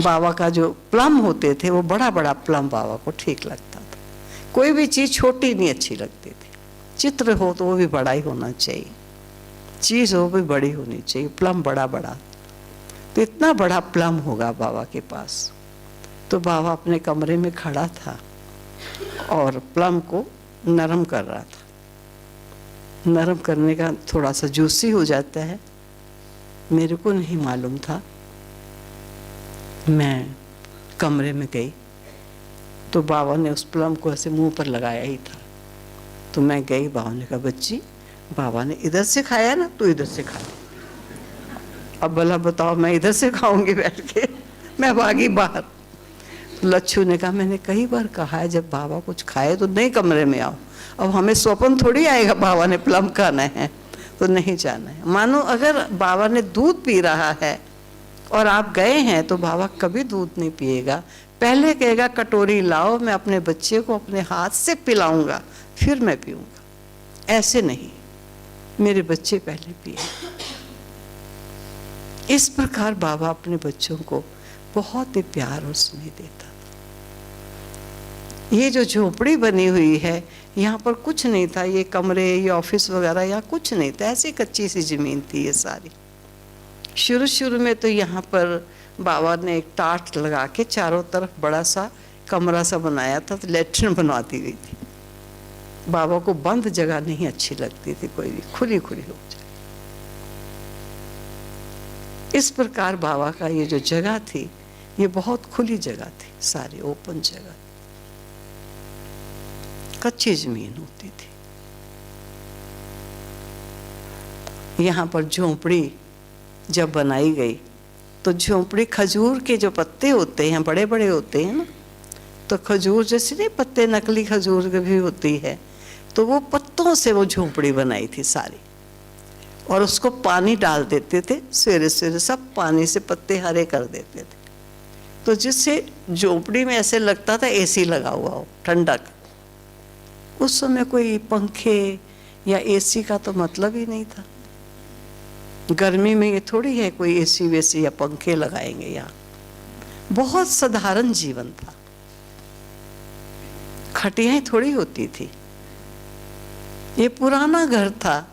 S1: बाबा का जो प्लम होते थे, वो बड़ा बड़ा प्लम बाबा को ठीक लगता था। कोई भी चीज़ छोटी नहीं अच्छी लगती थी। चित्र हो तो वो भी बड़ा ही होना चाहिए, चीज़ हो भी बड़ी होनी चाहिए। प्लम बड़ा बड़ा, तो इतना बड़ा प्लम होगा बाबा के पास। तो बाबा अपने कमरे में खड़ा था और प्लम को नरम कर रहा था। नरम करने का थोड़ा सा जूसी हो जाता है, मेरे को नहीं मालूम था। मैं कमरे में गई तो बाबा ने उस प्लम को ऐसे मुंह पर लगाया ही था। तो मैं गई, बाबा ने कहा बच्ची, बाबा ने इधर से खाया ना, तो इधर से खा। अब भला बताओ, मैं इधर से खाऊंगी बैठ के? मैं भागी बाहर। लच्छू ने कहा मैंने कई बार कहा है जब बाबा कुछ खाए तो नहीं कमरे में आओ। अब हमें स्वप्न थोड़ी आएगा बाबा ने प्लम खाना है तो नहीं जाना है। मानो अगर बाबा ने दूध पी रहा है और आप गए हैं तो बाबा कभी दूध नहीं पिएगा, पहले कहेगा कटोरी लाओ, मैं अपने बच्चे को अपने हाथ से पिलाऊंगा फिर मैं पीऊंगा। ऐसे नहीं, मेरे बच्चे पहले पिए। इस प्रकार बाबा अपने बच्चों को बहुत ही प्यार और स्नेह देता। ये जो झोपड़ी बनी हुई है, यहाँ पर कुछ नहीं था, ये कमरे, ये ऑफिस वगैरह यहाँ कुछ नहीं था, ऐसी कच्ची सी जमीन थी ये सारी। शुरू शुरू में तो यहाँ पर बाबा ने एक टाट लगा के चारों तरफ बड़ा सा कमरा सा बनाया था, तो लेटरिन बनवा दी गई थी। बाबा को बंद जगह नहीं अच्छी लगती थी, कोई भी खुली खुली हो जाए। इस प्रकार बाबा का ये जो जगह थी, ये बहुत खुली जगह थी, सारी ओपन जगह, कच्ची जमीन होती थी। यहाँ पर झोंपड़ी जब बनाई गई तो झोंपड़ी खजूर के जो पत्ते होते हैं बड़े बड़े होते हैं ना, तो खजूर जैसे नहीं पत्ते, नकली खजूर भी होती है, तो वो पत्तों से वो झोंपड़ी बनाई थी सारी। और उसको पानी डाल देते थे, सवेरे सवेरे सब पानी से पत्ते हरे कर देते थे, तो जिससे झोंपड़ी में ऐसे लगता था एसी लगा हुआ हो, ठंडक। उस समय कोई पंखे या एसी का तो मतलब ही नहीं था। गर्मी में ये थोड़ी है कोई एसी वेसी या पंखे लगाएंगे यहाँ। बहुत साधारण जीवन था, खटियाएं थोड़ी होती थी। ये पुराना घर था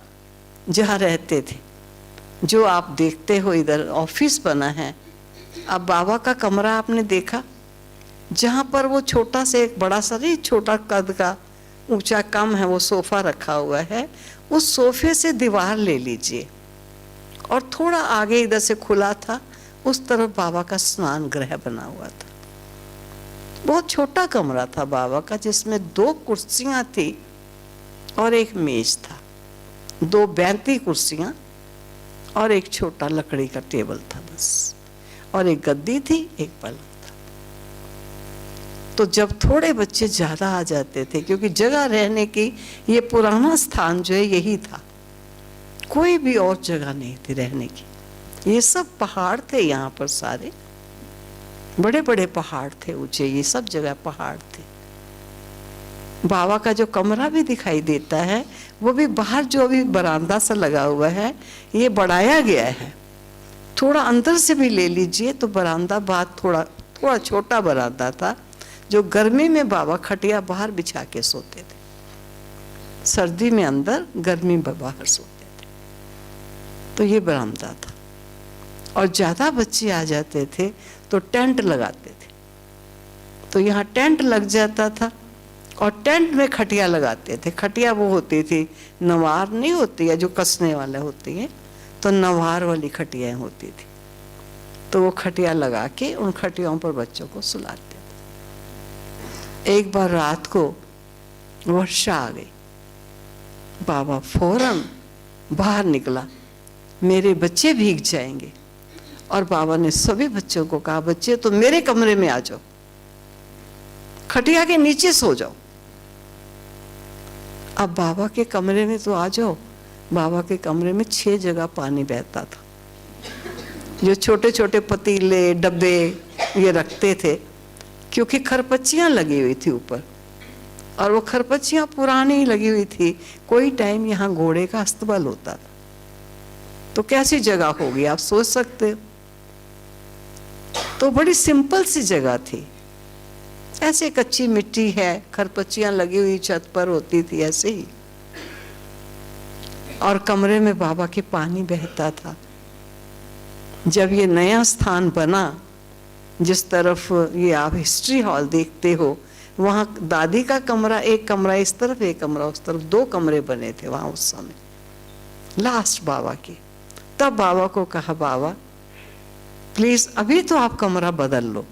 S1: जहाँ रहते थे। जो आप देखते हो इधर ऑफिस बना है, अब बाबा का कमरा आपने देखा, जहाँ पर वो छोटा से एक बड़ा सा नहीं, छोटा कद का, ऊंचा कम है, वो सोफा रखा हुआ है। उस सोफे से दीवार ले लीजिए और थोड़ा आगे इधर से खुला था, उस तरफ बाबा का स्नान गृह बना हुआ था। बहुत छोटा कमरा था बाबा का, जिसमें 2 कुर्सियां थी और एक मेज था। 2 बैंती कुर्सियां और एक छोटा लकड़ी का टेबल था बस, और एक गद्दी थी, एक पलंग था। तो जब थोड़े बच्चे ज्यादा आ जाते थे, क्योंकि जगह रहने की, ये पुराना स्थान जो है यही था, कोई भी और जगह नहीं थी रहने की। ये सब पहाड़ थे यहाँ पर, सारे बड़े बड़े पहाड़ थे ऊंचे, ये सब जगह पहाड़ थे। बाबा का जो कमरा भी दिखाई देता है वो भी बाहर जो अभी बरामदा सा लगा हुआ है, ये बढ़ाया गया है। थोड़ा अंदर से भी ले लीजिए तो बरामदा बाहर थोड़ा छोटा बरामदा था, जो गर्मी में बाबा खटिया बाहर बिछा के सोते थे, सर्दी में अंदर, गर्मी में बाहर सोते थे। तो ये बरामदा था। और ज्यादा बच्चे आ जाते थे तो टेंट लगाते थे, तो यहाँ टेंट लग जाता था और टेंट में खटिया लगाते थे। खटिया वो होती थी, नवार नहीं होती है जो कसने वाले होती है, तो नवार वाली खटियाएं होती थी। तो वो खटिया लगा के उन खटियाओं पर बच्चों को सुलाते थे। एक बार रात को वर्षा आ गई, बाबा फौरन बाहर निकला, मेरे बच्चे भीग जाएंगे। और बाबा ने सभी बच्चों को कहा, बच्चे तो मेरे कमरे में आ जाओ, खटिया के नीचे सो जाओ। अब बाबा के कमरे में तो आ जाओ। बाबा के कमरे में 6 जगह पानी बहता था, जो छोटे छोटे पतीले डब्बे ये रखते थे, क्योंकि खरपच्चियां लगी हुई थी ऊपर, और वो खरपच्चियां पुरानी लगी हुई थी। कोई टाइम यहाँ घोड़े का अस्तबल होता था, तो कैसी जगह होगी आप सोच सकते हो। तो बड़ी सिंपल सी जगह थी, ऐसे कच्ची मिट्टी है, खरपच्चियां लगी हुई छत पर होती थी ऐसे ही, और कमरे में बाबा के पानी बहता था। जब ये नया स्थान बना, जिस तरफ ये आप हिस्ट्री हॉल देखते हो, वहाँ दादी का कमरा, एक कमरा इस तरफ, एक कमरा उस तरफ, 2 कमरे बने थे वहाँ उस समय लास्ट बाबा के। तब बाबा को कहा, बाबा प्लीज अभी तो आप कमरा बदल लो,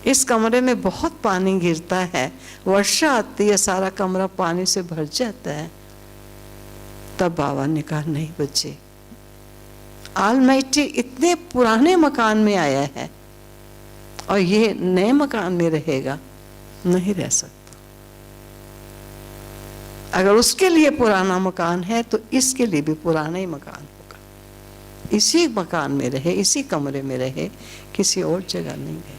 S1: इस कमरे में बहुत पानी गिरता है, वर्षा आती है, सारा कमरा पानी से भर जाता है। तब बाबा ने कहा, नहीं बच्चे, ऑलमाइटी इतने पुराने मकान में आया है और ये नए मकान में रहेगा, नहीं रह सकता। अगर उसके लिए पुराना मकान है तो इसके लिए भी पुराना ही मकान होगा। इसी मकान में रहे, इसी कमरे में रहे, किसी और जगह नहीं रहे।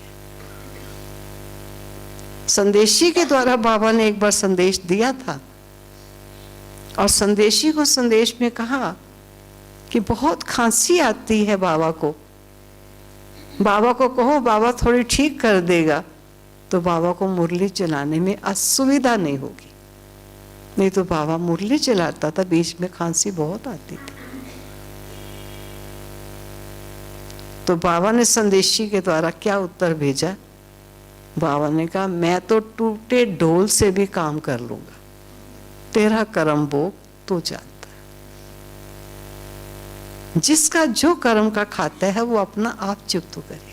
S1: संदेशी के द्वारा बाबा ने एक बार संदेश दिया था, और संदेशी को संदेश में कहा कि बहुत खांसी आती है बाबा को कहो बाबा थोड़ी ठीक कर देगा, तो बाबा को मुरली चलाने में असुविधा नहीं होगी। नहीं तो बाबा मुरली चलाता था, बीच में खांसी बहुत आती थी। तो बाबा ने संदेशी के द्वारा क्या उत्तर भेजा? बाबा ने कहा, मैं तो टूटे ढोल से भी काम कर लूंगा, तेरा कर्म भोग तू जानता है। जिसका जो कर्म का खाता है वो अपना आप चुप तो करेगा।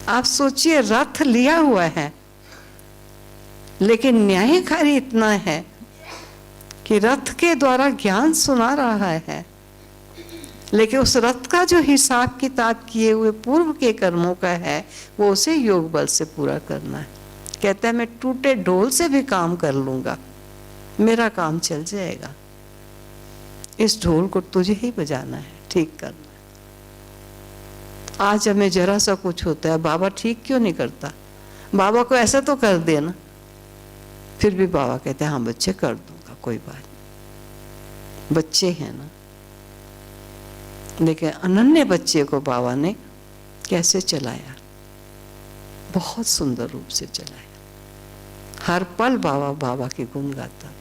S1: आप सोचिए, रथ लिया हुआ है, लेकिन न्यायकारी इतना है कि रथ के द्वारा ज्ञान सुना रहा है, लेकिन उस रथ का जो हिसाब किताब किए हुए पूर्व के कर्मों का है, वो उसे योग बल से पूरा करना है। कहता है, मैं टूटे ढोल से भी काम कर लूंगा, मेरा काम चल जाएगा। इस ढोल को तुझे ही बजाना है, ठीक करना है। आज हमें जरा सा कुछ होता है, बाबा ठीक क्यों नहीं करता? बाबा को ऐसा तो कर देना। फिर भी बाबा कहते हैं, हाँ बच्चे कर दूंगा, कोई बात नहीं, बच्चे हैं ना। लेकिन अनन्य बच्चे को बाबा ने कैसे चलाया? बहुत सुंदर रूप से चलाया। हर पल बाबा के गुण गाता था।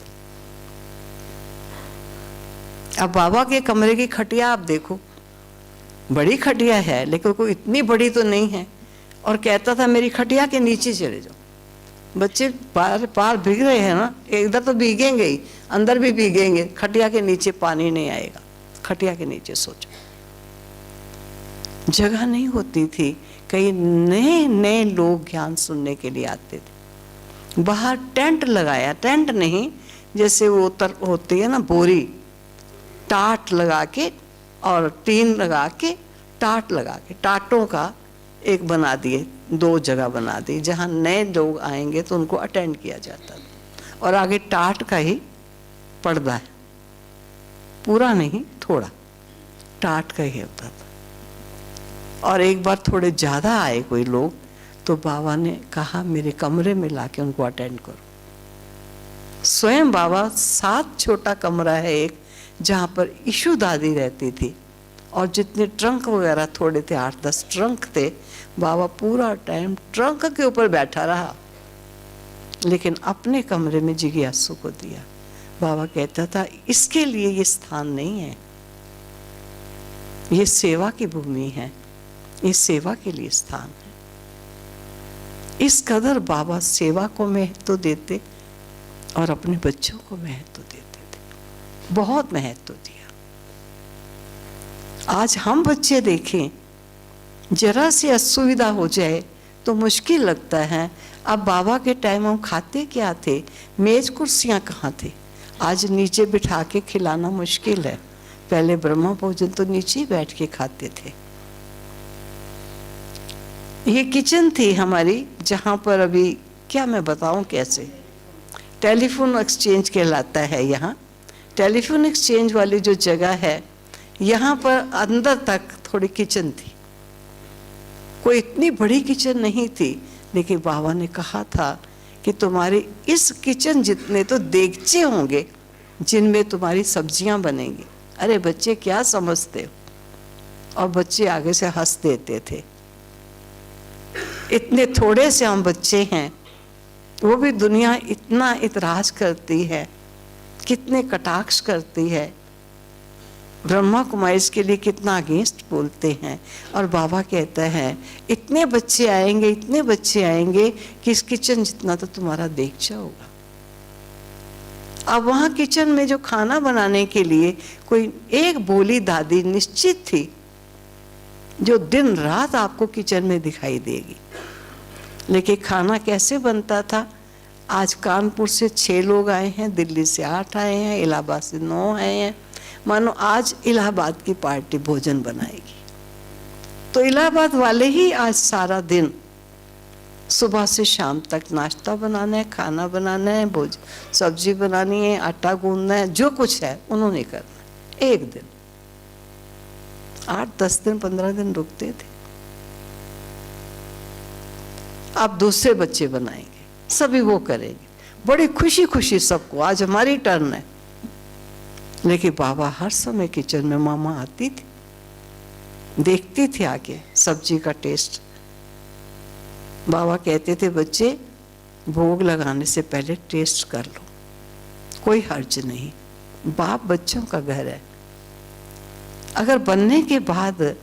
S1: अब बाबा के कमरे की खटिया आप देखो, बड़ी खटिया है, लेकिन कोई इतनी बड़ी तो नहीं है। और कहता था, मेरी खटिया के नीचे चले जाओ। बच्चे पार भीग रहे हैं ना, इधर तो भीगेंगे ही, अंदर भी भीगेंगे, खटिया के नीचे पानी नहीं आएगा, खटिया के नीचे सोचो। जगह नहीं होती थी, कई नए नए लोग ज्ञान सुनने के लिए आते थे। बाहर टेंट लगाया, टेंट नहीं, जैसे वो होती है ना बोरी, टाट लगा के और टीन लगा के, टाट लगा के, टाटों का एक बना दिए, 2 जगह बना दी जहाँ नए लोग आएंगे तो उनको अटेंड किया जाता था, और आगे टाट का ही पर्दा है, पूरा नहीं थोड़ा, टाट का ही होता था। और एक बार थोड़े ज़्यादा आए कोई लोग, तो बाबा ने कहा मेरे कमरे में लाके उनको अटेंड करो। स्वयं बाबा, 7 छोटा कमरा है एक, जहाँ पर ईशु दादी रहती थी, और जितने ट्रंक वगैरह थोड़े थे, 8-10 ट्रंक थे, बाबा पूरा टाइम ट्रंक के ऊपर बैठा रहा, लेकिन अपने कमरे में जिज्ञासु को दिया। बाबा कहता था इसके लिए ये स्थान नहीं है, ये सेवा की भूमि है, ये सेवा के लिए स्थान है। इस कदर बाबा सेवा को महत्व देते और अपने बच्चों को महत्व देते थे, बहुत महत्व दिया। आज हम बच्चे देखें, जरा सी असुविधा हो जाए तो मुश्किल लगता है। अब बाबा के टाइम हम खाते क्या थे, मेज कुर्सियां कहाँ थे, आज नीचे बिठा के खिलाना मुश्किल है। पहले ब्रह्मा भोजन तो नीचे ही बैठ के खाते थे। ये किचन थी हमारी, जहाँ पर अभी क्या मैं बताऊं कैसे, टेलीफोन एक्सचेंज कहलाता है यहाँ। टेलीफोन एक्सचेंज वाली जो जगह है, यहाँ पर अंदर तक थोड़ी किचन थी। कोई इतनी बड़ी किचन नहीं थी, लेकिन बाबा ने कहा था कि तुम्हारी इस किचन जितने तो देगचे होंगे जिनमें तुम्हारी सब्जियां बनेंगी। अरे बच्चे क्या समझते हो, और बच्चे आगे से हंस देते थे। इतने थोड़े से हम बच्चे हैं, वो भी दुनिया इतना इतराज करती है, कितने कटाक्ष करती है, ब्रह्मा कुमारी के लिए कितना अगेंस्ट बोलते हैं। और बाबा कहता है इतने बच्चे आएंगे, इतने बच्चे आएंगे कि इस किचन जितना तो तुम्हारा देगचा होगा। अब वहाँ किचन में जो खाना बनाने के लिए कोई एक बोली दादी निश्चित थी, जो दिन रात आपको किचन में दिखाई देगी। लेकिन खाना कैसे बनता था, आज कानपुर से 6 लोग आए हैं, दिल्ली से 8 आए हैं, इलाहाबाद से 9 आए हैं। मानो आज इलाहाबाद की पार्टी भोजन बनाएगी, तो इलाहाबाद वाले ही आज सारा दिन सुबह से शाम तक नाश्ता बनाना है, खाना बनाना है, सब्जी बनानी है, आटा गूंदना है, जो कुछ है उन्होंने करना। एक दिन 8-10 दिन 15 दिन रुकते थे। अब दूसरे बच्चे बनाएंगे, सभी वो करेंगे, बड़ी खुशी खुशी सबको, आज हमारी टर्न है। लेकिन बाबा हर समय किचन में, मामा आती थी, देखती थी आके सब्जी का टेस्ट। बाबा कहते थे बच्चे भोग लगाने से पहले टेस्ट कर लो, कोई हर्ज नहीं, बाप बच्चों का घर है। अगर बनने के बाद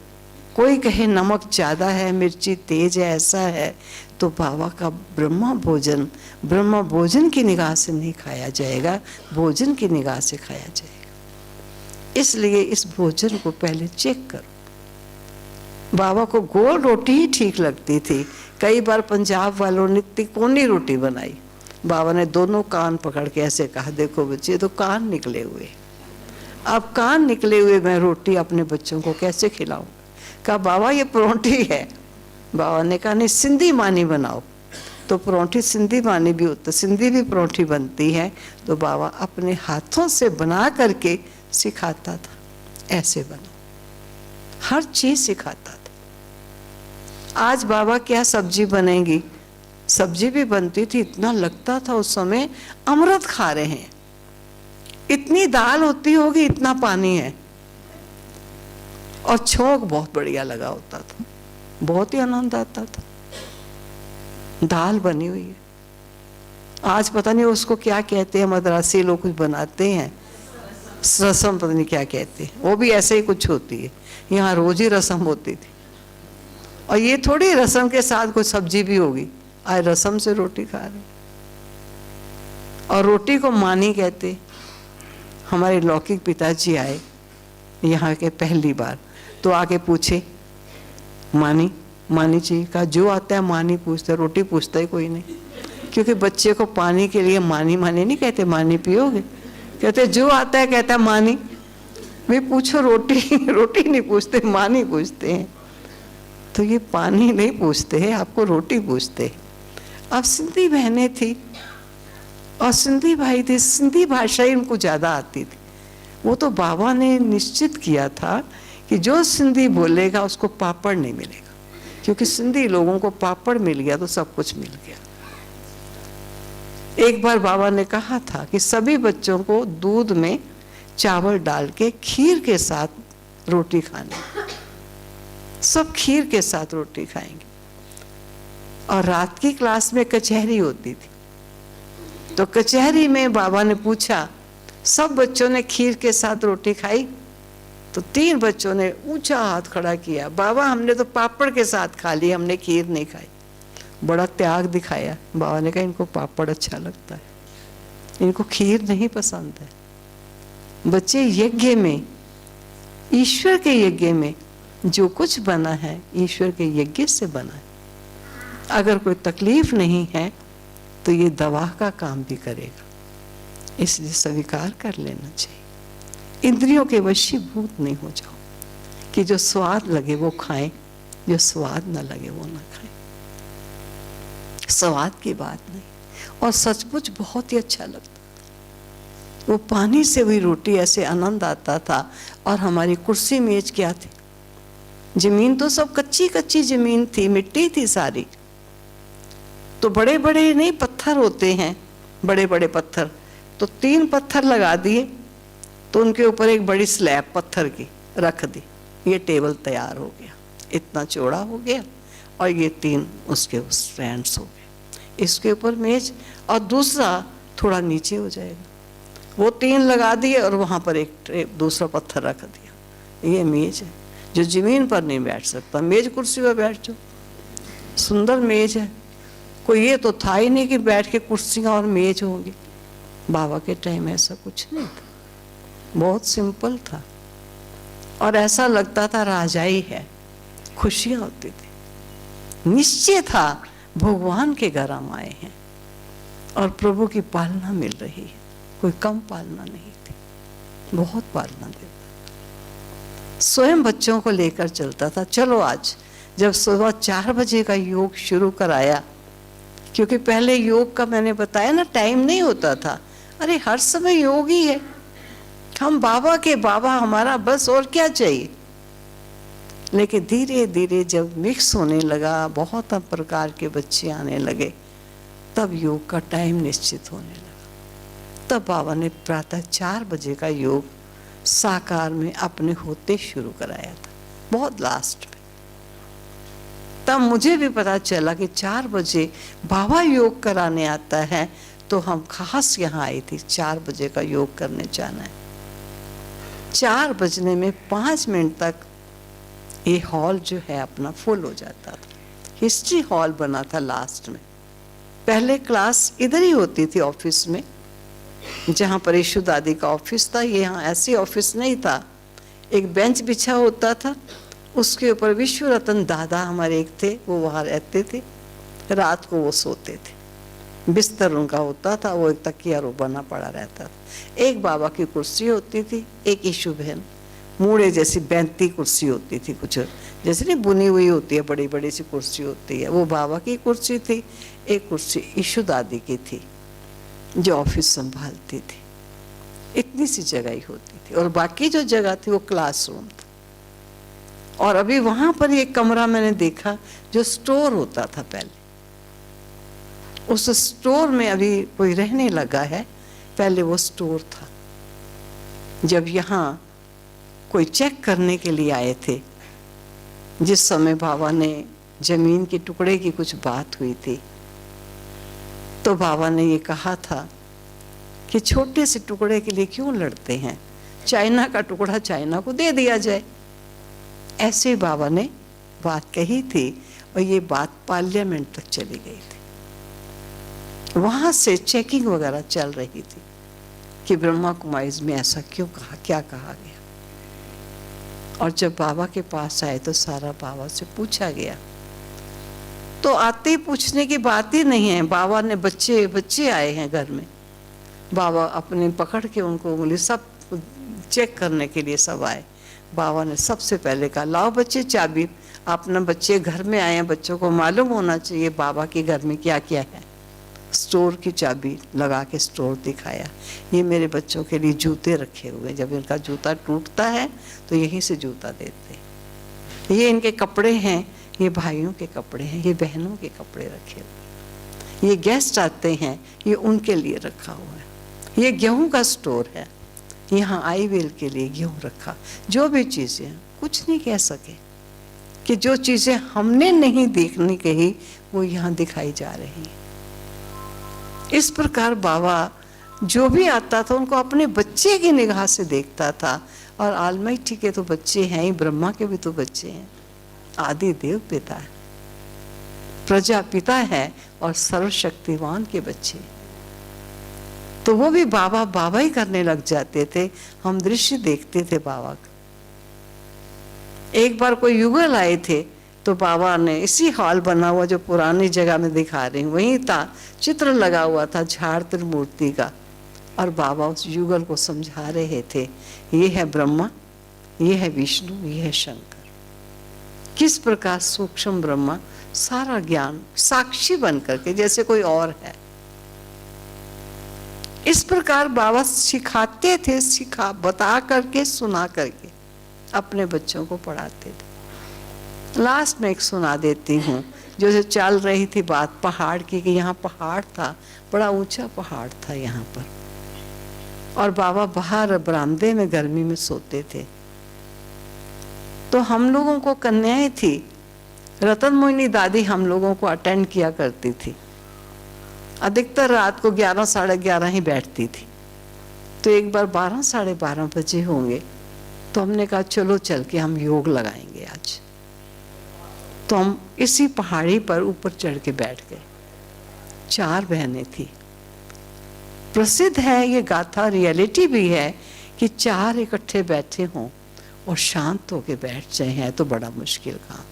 S1: कोई कहे नमक ज़्यादा है, मिर्ची तेज है, ऐसा है, तो बाबा का ब्रह्मा भोजन की निगाह से नहीं खाया जाएगा, भोजन की निगाह से खाया जाएगा। इसलिए इस भोजन को पहले चेक करो। बाबा को गोल रोटी ही ठीक लगती थी। कई बार पंजाब वालों ने तिकोनी रोटी बनाई, बाबा ने दोनों कान पकड़ के ऐसे कहा, देखो बच्चे तो कान निकले हुए, अब कान निकले हुए मैं रोटी अपने बच्चों को कैसे खिलाऊं। कहा बाबा ये परोंठी है। बाबा ने कहा नहीं सिंधी मानी बनाओ, तो परोंठी सिंधी मानी भी होता, सिंधी भी परोंठी बनती है। तो बाबा अपने हाथों से बना करके सिखाता था, ऐसे बनो, हर चीज सिखाता था। आज बाबा क्या सब्जी बनेगी, सब्जी भी बनती थी, इतना लगता था उस समय अमृत खा रहे हैं। इतनी दाल होती होगी, इतना पानी है, और छोंक बहुत बढ़िया लगा होता था, बहुत ही आनंद आता था। दाल बनी हुई है, आज पता नहीं उसको क्या कहते हैं, मद्रासी लोग कुछ बनाते हैं, रसम पता नहीं क्या कहते हैं, वो भी ऐसे ही कुछ होती है। यहाँ रोज ही रसम होती थी, और ये थोड़ी रसम के साथ कोई सब्जी भी होगी, आज रसम से रोटी खा रहे। और रोटी को मानी कहते। हमारे लौकिक पिताजी आए यहाँ के पहली बार, तो आके पूछे मानी जी का, जो आता है मानी पूछता, रोटी पूछता ही कोई नहीं। क्योंकि बच्चे को पानी के लिए मानी मानी नहीं कहते, मानी पियोगे, कहते जो आता है कहता है मानी। भाई पूछो रोटी, रोटी नहीं पूछते, मानी पूछते हैं। तो ये पानी नहीं पूछते हैं, आपको रोटी पूछते हैं। अब सिंधी बहनें थी और सिंधी भाई थे, सिंधी भाषा ही उनको ज़्यादा आती थी। वो तो बाबा ने निश्चित किया था कि जो सिंधी बोलेगा उसको पापड़ नहीं मिलेगा, क्योंकि सिंधी लोगों को पापड़ मिल गया तो सब कुछ मिल गया। एक बार बाबा ने कहा था कि सभी बच्चों को दूध में चावल डाल के खीर के साथ रोटी खानी, सब खीर के साथ रोटी खाएंगे। और रात की क्लास में कचहरी होती थी, तो कचहरी में बाबा ने पूछा, सब बच्चों ने खीर के साथ रोटी खाई? तो 3 बच्चों ने ऊंचा हाथ खड़ा किया, बाबा हमने तो पापड़ के साथ खा ली, हमने खीर नहीं खाई। बड़ा त्याग दिखाया। बाबा ने कहा इनको पापड़ अच्छा लगता है, इनको खीर नहीं पसंद है। बच्चे, यज्ञ में, ईश्वर के यज्ञ में जो कुछ बना है ईश्वर के यज्ञ से बना है। अगर कोई तकलीफ नहीं है तो ये दवा का काम भी करेगा, इसलिए स्वीकार कर लेना चाहिए। इंद्रियों के वशीभूत नहीं हो जाओ कि जो स्वाद लगे वो खाएं, जो स्वाद न लगे वो ना खाएं। स्वाद की बात नहीं, और सचमुच बहुत ही अच्छा लगता। वो पानी से हुई रोटी, ऐसे आनंद आता था। और हमारी कुर्सी मेज क्या थी, जमीन तो सब कच्ची कच्ची जमीन थी, मिट्टी थी सारी। तो बड़े बड़े नहीं पत्थर होते हैं, बड़े बड़े पत्थर, तो 3 पत्थर लगा दिए, तो उनके ऊपर एक बड़ी स्लैब पत्थर की रख दी। ये टेबल तैयार हो गया, इतना चौड़ा हो गया, और ये 3 उसके स्टैंड्स हो गए, इसके ऊपर मेज, और दूसरा थोड़ा नीचे हो जाएगा। वो 3 लगा दिए और वहाँ पर एक दूसरा पत्थर रख दिया। ये मेज है, जो जमीन पर नहीं बैठ सकता, मेज कुर्सी पर बैठ जाओ, सुंदर मेज है। कोई ये तो था ही नहीं कि बैठ के कुर्सियाँ और मेज होंगी। बाबा के टाइम ऐसा कुछ नहीं था, बहुत सिंपल था, और ऐसा लगता था राजाई है, खुशियाँ होती थी। निश्चय था भगवान के घर हम आए हैं और प्रभु की पालना मिल रही है, कोई कम पालना नहीं थी, बहुत पालना देता। स्वयं बच्चों को लेकर चलता था। चलो आज जब सुबह 4 बजे का योग शुरू कराया, क्योंकि पहले योग का मैंने बताया ना टाइम नहीं होता था। अरे हर समय योग ही है, हम बाबा के बाबा, हमारा बस और क्या चाहिए। लेकिन धीरे धीरे जब मिक्स होने लगा, बहुत प्रकार के बच्चे आने लगे, तब योग का टाइम निश्चित होने लगा। तब बाबा ने प्रातः 4 बजे का योग साकार में अपने होते शुरू कराया था, बहुत लास्ट में। तब मुझे भी पता चला कि 4 बजे बाबा योग कराने आता है, तो हम खास यहाँ आई थी 4 बजे का योग करने जाना है। 4 बजने में 5 मिनट तक ये हॉल जो है अपना फुल हो जाता था। हिस्ट्री हॉल बना था लास्ट में। पहले क्लास इधर ही होती थी ऑफिस में, जहाँ पर यशु दादी का ऑफिस था। ये यहाँ ऐसे ऑफिस नहीं था, एक बेंच बिछा होता था, उसके ऊपर विश्व रतन दादा हमारे एक थे, वो वहाँ रहते थे। रात को वो सोते थे, बिस्तर उनका होता था, वो एक तकिया रो बना पड़ा रहता था। एक बाबा की कुर्सी होती थी, एक यशु बहन, मूड़े जैसी बैंती कुर्सी होती थी, कुछ जैसे नहीं बुनी हुई होती है, बड़ी बड़ी सी कुर्सी होती है, वो बाबा की कुर्सी थी। एक कुर्सी यशु दादी की थी जो ऑफिस संभालती थी। इतनी सी जगह ही होती थी, और बाकी जो जगह थी वो क्लासरूम था। और अभी वहां पर एक कमरा मैंने देखा जो स्टोर होता था पहले, उस स्टोर में अभी कोई रहने लगा है, पहले वो स्टोर था। जब यहाँ कोई चेक करने के लिए आए थे, जिस समय बाबा ने जमीन के टुकड़े की कुछ बात हुई थी, तो बाबा ने ये कहा था कि छोटे से टुकड़े के लिए क्यों लड़ते हैं, चाइना का टुकड़ा चाइना को दे दिया जाए। ऐसे बाबा ने बात कही थी, और ये बात पार्लियामेंट तक चली गई थी। वहां से चेकिंग वगैरह चल रही थी कि ब्रह्मा कुमारीज में ऐसा क्यों कहा, क्या कहा गया। और जब बाबा के पास आए तो सारा बाबा से पूछा गया। तो आते ही पूछने की बात ही नहीं है। बाबा ने बच्चे बच्चे आए हैं घर में, बाबा अपने पकड़ के उनको उंगली सब चेक करने के लिए सब आए। बाबा ने सबसे पहले कहा लाओ बच्चे चाबी, अपना बच्चे घर में आए हैं, बच्चों को मालूम होना चाहिए बाबा के घर में क्या क्या है। स्टोर की चाबी लगा के स्टोर दिखाया, ये मेरे बच्चों के लिए जूते रखे हुए, जब इनका जूता टूटता है तो यहीं से जूता देते हैं। ये इनके कपड़े हैं, ये भाइयों के कपड़े हैं, ये बहनों के कपड़े रखे हुए, ये गेस्ट आते हैं ये उनके लिए रखा हुआ है। ये गेहूं का स्टोर है, यहाँ आई वेल के लिए गेहूं रखा। जो भी चीज़ें, कुछ नहीं कह सके कि जो चीज़ें हमने नहीं देखनी कही वो यहाँ दिखाई जा रही है। इस प्रकार बाबा जो भी आता था उनको अपने बच्चे की निगाह से देखता था। और आलमाइटी के तो बच्चे हैं ही, ब्रह्मा के भी तो बच्चे हैं, आदि देव पिता है, प्रजापिता है और सर्वशक्तिवान के बच्चे, तो वो भी बाबा बाबा ही करने लग जाते थे। हम दृश्य देखते थे बाबा का। एक बार कोई युगल आए थे तो बाबा ने इसी हॉल बना हुआ जो पुरानी जगह में दिखा रही हूँ, वहीं था, चित्र लगा हुआ था झाड़ त्रिमूर्ति का, और बाबा उस युगल को समझा रहे थे ये है ब्रह्मा, ये है विष्णु, ये है शंकर। किस प्रकार सूक्ष्म ब्रह्मा सारा ज्ञान साक्षी बन करके जैसे कोई और है, इस प्रकार बाबा सिखाते थे, बता करके सुना करके अपने बच्चों को पढ़ाते थे। लास्ट में एक सुना देती हूँ, जो चल रही थी बात पहाड़ की, कि यहाँ पहाड़ था, बड़ा ऊंचा पहाड़ था यहाँ पर, और बाबा बाहर बरामदे में गर्मी में सोते थे। तो हम लोगों को कन्याएं थी, रतन मोहिनी दादी हम लोगों को अटेंड किया करती थी, अधिकतर रात को 11 साढ़े 11 ही बैठती थी। तो एक बार 12 साढ़े 12 बजे होंगे तो हमने कहा चलो चल के हम योग लगाएंगे आज। तो हम इसी पहाड़ी पर ऊपर चढ़ के बैठ गए। 4 बहनें थी। प्रसिद्ध है ये गाथा, रियलिटी भी है कि 4 इकट्ठे बैठे हों और शांत होके बैठ जाए हैं तो बड़ा मुश्किल काम।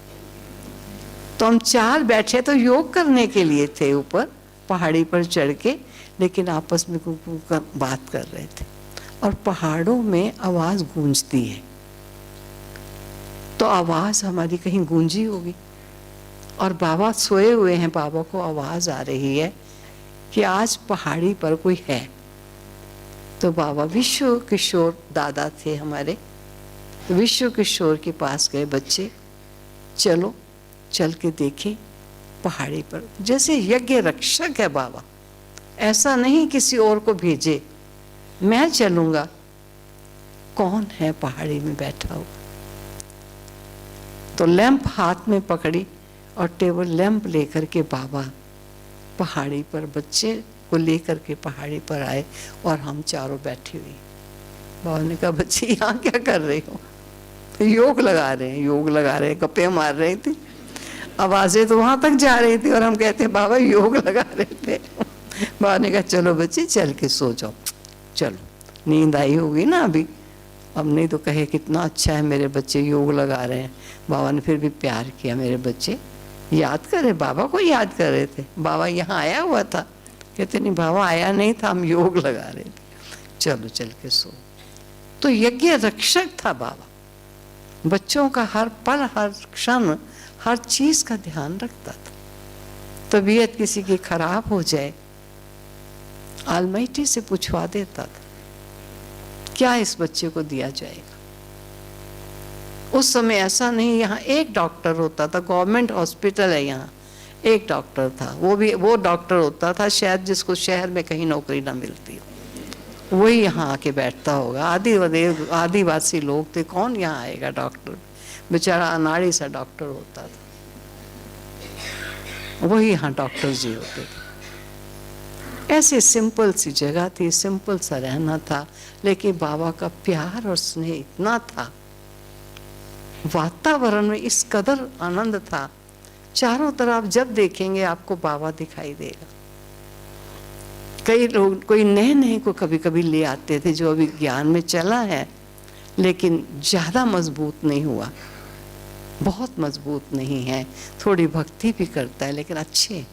S1: तो हम 4 बैठे तो योग करने के लिए थे ऊपर पहाड़ी पर चढ़ के, लेकिन आपस में बात कर रहे थे और पहाड़ों में आवाज गूंजती है। तो आवाज हमारी कहीं गूंजी होगी और बाबा सोए हुए हैं, बाबा को आवाज आ रही है कि आज पहाड़ी पर कोई है। तो बाबा विश्व किशोर दादा थे हमारे, विश्व किशोर के पास गए, बच्चे चलो चल के देखें पहाड़ी पर। जैसे यज्ञ रक्षक है बाबा, ऐसा नहीं किसी और को भेजे, मैं चलूंगा, कौन है पहाड़ी में बैठा हुआ। तो लैंप हाथ में पकड़ी और टेबल लैंप लेकर के बाबा पहाड़ी पर बच्चे को लेकर के पहाड़ी पर आए और हम चारों बैठे हुए। बाबा ने कहा बच्चे यहाँ क्या कर रहे हो? तो योग लगा रहे हैं, योग लगा रहे हैं, गप्पे मार रही थी, आवाजें तो वहां तक जा रही थी और हम कहते हैं बाबा योग लगा रहे थे। बाबा ने कहा चलो बच्चे चल के सो जाओ, चलो नींद आई होगी ना अभी। अब नहीं तो कहे कितना अच्छा है मेरे बच्चे योग लगा रहे हैं। बाबा ने फिर भी प्यार किया, मेरे बच्चे याद करे, बाबा को याद कर रहे थे। बाबा यहाँ आया हुआ था? कहते नहीं बाबा आया नहीं था, हम योग लगा रहे थे, चलो चल के सो। तो यज्ञ रक्षक था बाबा, बच्चों का हर पल हर क्षण हर चीज का ध्यान रखता था। तबीयत किसी की खराब हो जाए आलमाइटी से पूछवा देता था क्या इस बच्चे को दिया जाएगा। उस समय ऐसा नहीं, यहाँ एक डॉक्टर होता था, गवर्नमेंट हॉस्पिटल है यहाँ, एक डॉक्टर था, वो डॉक्टर होता था शायद जिसको शहर में कहीं नौकरी ना मिलती हो, वही यहाँ आके बैठता होगा। आदिवासी लोग थे, कौन यहाँ आएगा डॉक्टर, बेचारा अनाड़ी सा डॉक्टर होता था, वही यहाँ डॉक्टर जी होते थे। ऐसे सिंपल सी जगह थी, सिंपल सा रहना था, लेकिन बाबा का प्यार और स्नेह इतना था, वातावरण में इस कदर आनंद था, चारों तरफ जब देखेंगे आपको बाबा दिखाई देगा। कई लोग कोई नए नए को कभी कभी ले आते थे जो अभी ज्ञान में चला है लेकिन ज्यादा मजबूत नहीं हुआ, बहुत मजबूत नहीं है, थोड़ी भक्ति भी करता है लेकिन अच्छे।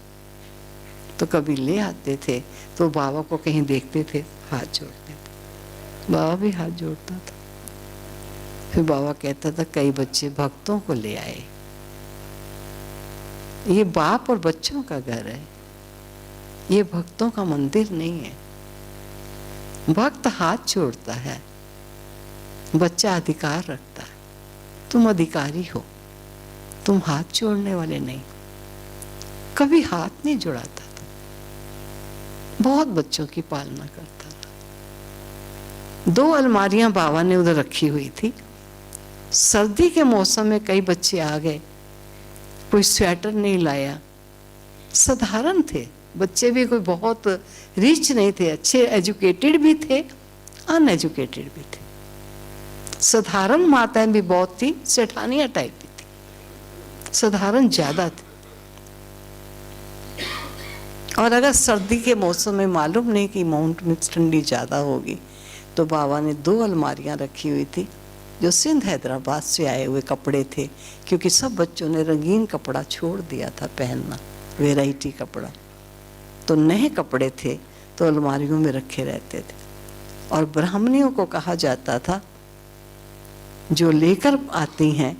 S1: तो कभी ले आते थे तो बाबा को कहीं देखते थे हाथ जोड़ते थे, बाबा भी हाथ जोड़ता था। फिर बाबा कहता था कई बच्चे भक्तों को ले आए। ये बाप और बच्चों का घर है, ये भक्तों का मंदिर नहीं है। भक्त हाथ जोड़ता है, बच्चा अधिकार रखता है। तुम अधिकारी हो, तुम हाथ जोड़ने वाले नहीं। कभी हाथ नहीं जुड़ाता था, बहुत बच्चों की पालना करता था। 2 अलमारियां बाबा ने उधर रखी हुई थी। सर्दी के मौसम में कई बच्चे आ गए, कोई स्वेटर नहीं लाया, साधारण थे बच्चे भी, कोई बहुत रिच नहीं थे, अच्छे एजुकेटेड भी थे, अनएजुकेटेड भी थे। साधारण माताएं भी बहुत थी, सेठानिया टाइप भी थी, साधारण ज्यादा थे। और अगर सर्दी के मौसम में मालूम नहीं कि माउंट में ठंडी ज्यादा होगी, तो बाबा ने 2 अलमारियां रखी हुई थी जो सिंध हैदराबाद से आए हुए कपड़े थे, क्योंकि सब बच्चों ने रंगीन कपड़ा छोड़ दिया था पहनना, वेराइटी कपड़ा। तो नए कपड़े थे तो अलमारियों में रखे रहते थे। और ब्राह्मणियों को कहा जाता था जो लेकर आती हैं,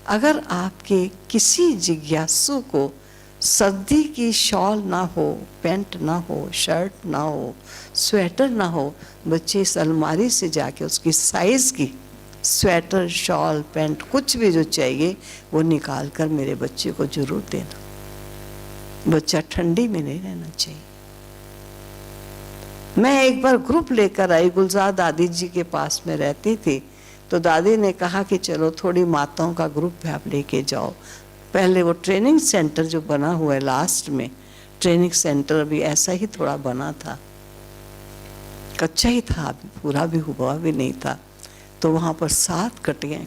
S1: अगर आपके किसी जिज्ञासु को सर्दी की शॉल ना हो, पैंट ना हो, शर्ट ना हो, स्वेटर ना हो, बच्चे इस अलमारी से जाके उसकी साइज की स्वेटर, शॉल, पैंट, कुछ भी जो चाहिए वो निकाल कर मेरे बच्चे को जरूर देना। बच्चा ठंडी में नहीं रहना चाहिए। मैं एक बार ग्रुप लेकर आई, गुलजार दादी जी के पास में रहती थी, तो दादी ने कहा कि चलो थोड़ी माताओं का ग्रुप भी आप लेके जाओ। पहले वो ट्रेनिंग सेंटर जो बना हुआ है लास्ट में, ट्रेनिंग सेंटर अभी ऐसा ही थोड़ा बना था, कच्चा ही था, अभी पूरा भी हुआ भी नहीं था। तो वहाँ पर 7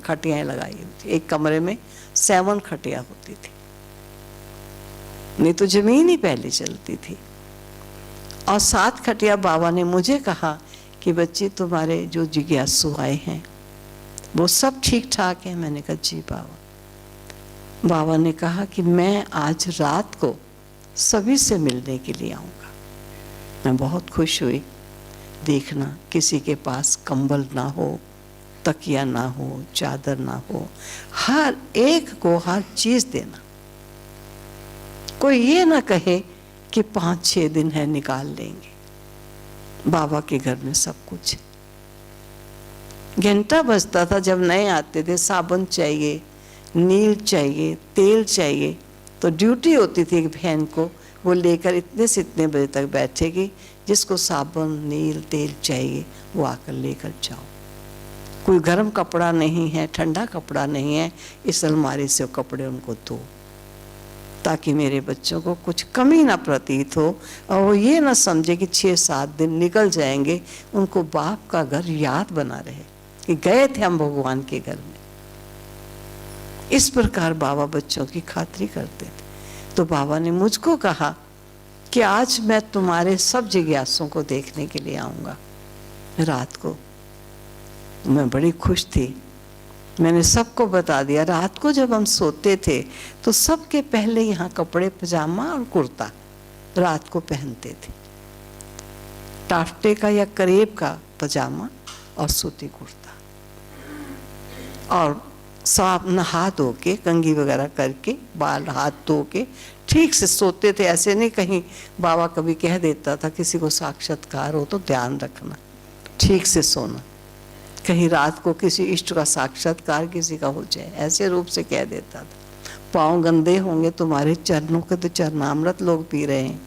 S1: खटियाएं लगाई हुई थी, एक कमरे में 7 खटिया होती थी, नहीं तो जमीन ही पहले चलती थी। और 7 खटिया बाबा ने मुझे कहा कि बच्चे तुम्हारे जो जिज्ञासु आए हैं वो सब ठीक ठाक है। मैंने कहा जी बाबा। बाबा ने कहा कि मैं आज रात को सभी से मिलने के लिए आऊँगा। मैं बहुत खुश हुई। देखना किसी के पास कंबल ना हो, तकिया ना हो, चादर ना हो, हर एक को हर चीज देना। कोई ये ना कहे कि 5-6 दिन है निकाल लेंगे। बाबा के घर में सब कुछ है। घंटा बजता था जब नए आते थे, साबुन चाहिए, नील चाहिए, तेल चाहिए, तो ड्यूटी होती थी एक बहन को, वो लेकर इतने से इतने बजे तक बैठेगी, जिसको साबुन, नील, तेल चाहिए वो आकर लेकर जाओ। कोई गर्म कपड़ा नहीं है, ठंडा कपड़ा नहीं है, इस अलमारी से वो कपड़े उनको दो, ताकि मेरे बच्चों को कुछ कमी ना प्रतीत हो और वो ये ना समझे कि 6-7 दिन निकल जाएंगे, उनको बाप का घर याद बना रहे कि गए थे हम भगवान के घर में। इस प्रकार बाबा बच्चों की खातिरी करते थे। तो बाबा ने मुझको कहा कि आज मैं तुम्हारे सब जिज्ञासों को देखने के लिए आऊँगा रात को। मैं बड़ी खुश थी, मैंने सबको बता दिया। रात को जब हम सोते थे तो सबके पहले यहाँ कपड़े पजामा और कुर्ता रात को पहनते थे, टाफ्टे का या करेब का पजामा और सूती कुर्ता, और साफ नहा धो के, कंघी वगैरह करके, बाल हाथ धो के ठीक से सोते थे। ऐसे नहीं कहीं बाबा कभी कह देता था किसी को साक्षात्कार हो तो ध्यान रखना, ठीक से सोना, कहीं रात को किसी इष्ट का साक्षात्कार किसी का हो जाए, ऐसे रूप से कह देता था। पाँव गंदे होंगे तुम्हारे चरणों के तो चरणामृत लोग पी रहे हैं,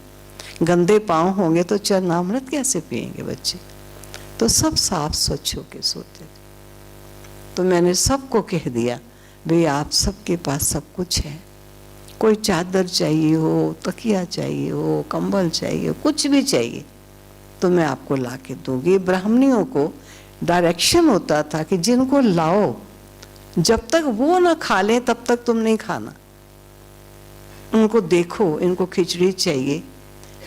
S1: गंदे पाँव होंगे तो चरणामृत कैसे पिएंगे बच्चे। तो सब साफ स्वच्छ होके सोते थे। तो मैंने सबको कह दिया भाई आप सबके पास सब कुछ है, कोई चादर चाहिए हो, तकिया चाहिए हो, कंबल चाहिए हो, कुछ भी चाहिए तो मैं आपको ला के दूंगी। ब्राह्मणियों को डायरेक्शन होता था कि जिनको लाओ, जब तक वो ना खा लें तब तक तुम नहीं खाना। उनको देखो, इनको खिचड़ी चाहिए,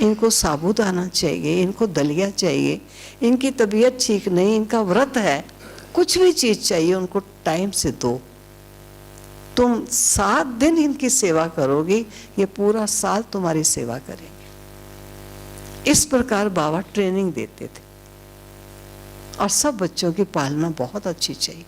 S1: इनको साबूदाना चाहिए, इनको दलिया चाहिए, इनकी तबीयत ठीक नहीं, इनका व्रत है, कुछ भी चीज़ चाहिए उनको टाइम से दो। तुम 7 दिन इनकी सेवा करोगी, ये पूरा साल तुम्हारी सेवा करेंगे। इस प्रकार बाबा ट्रेनिंग देते थे। और सब बच्चों की पालना बहुत अच्छी चाहिए।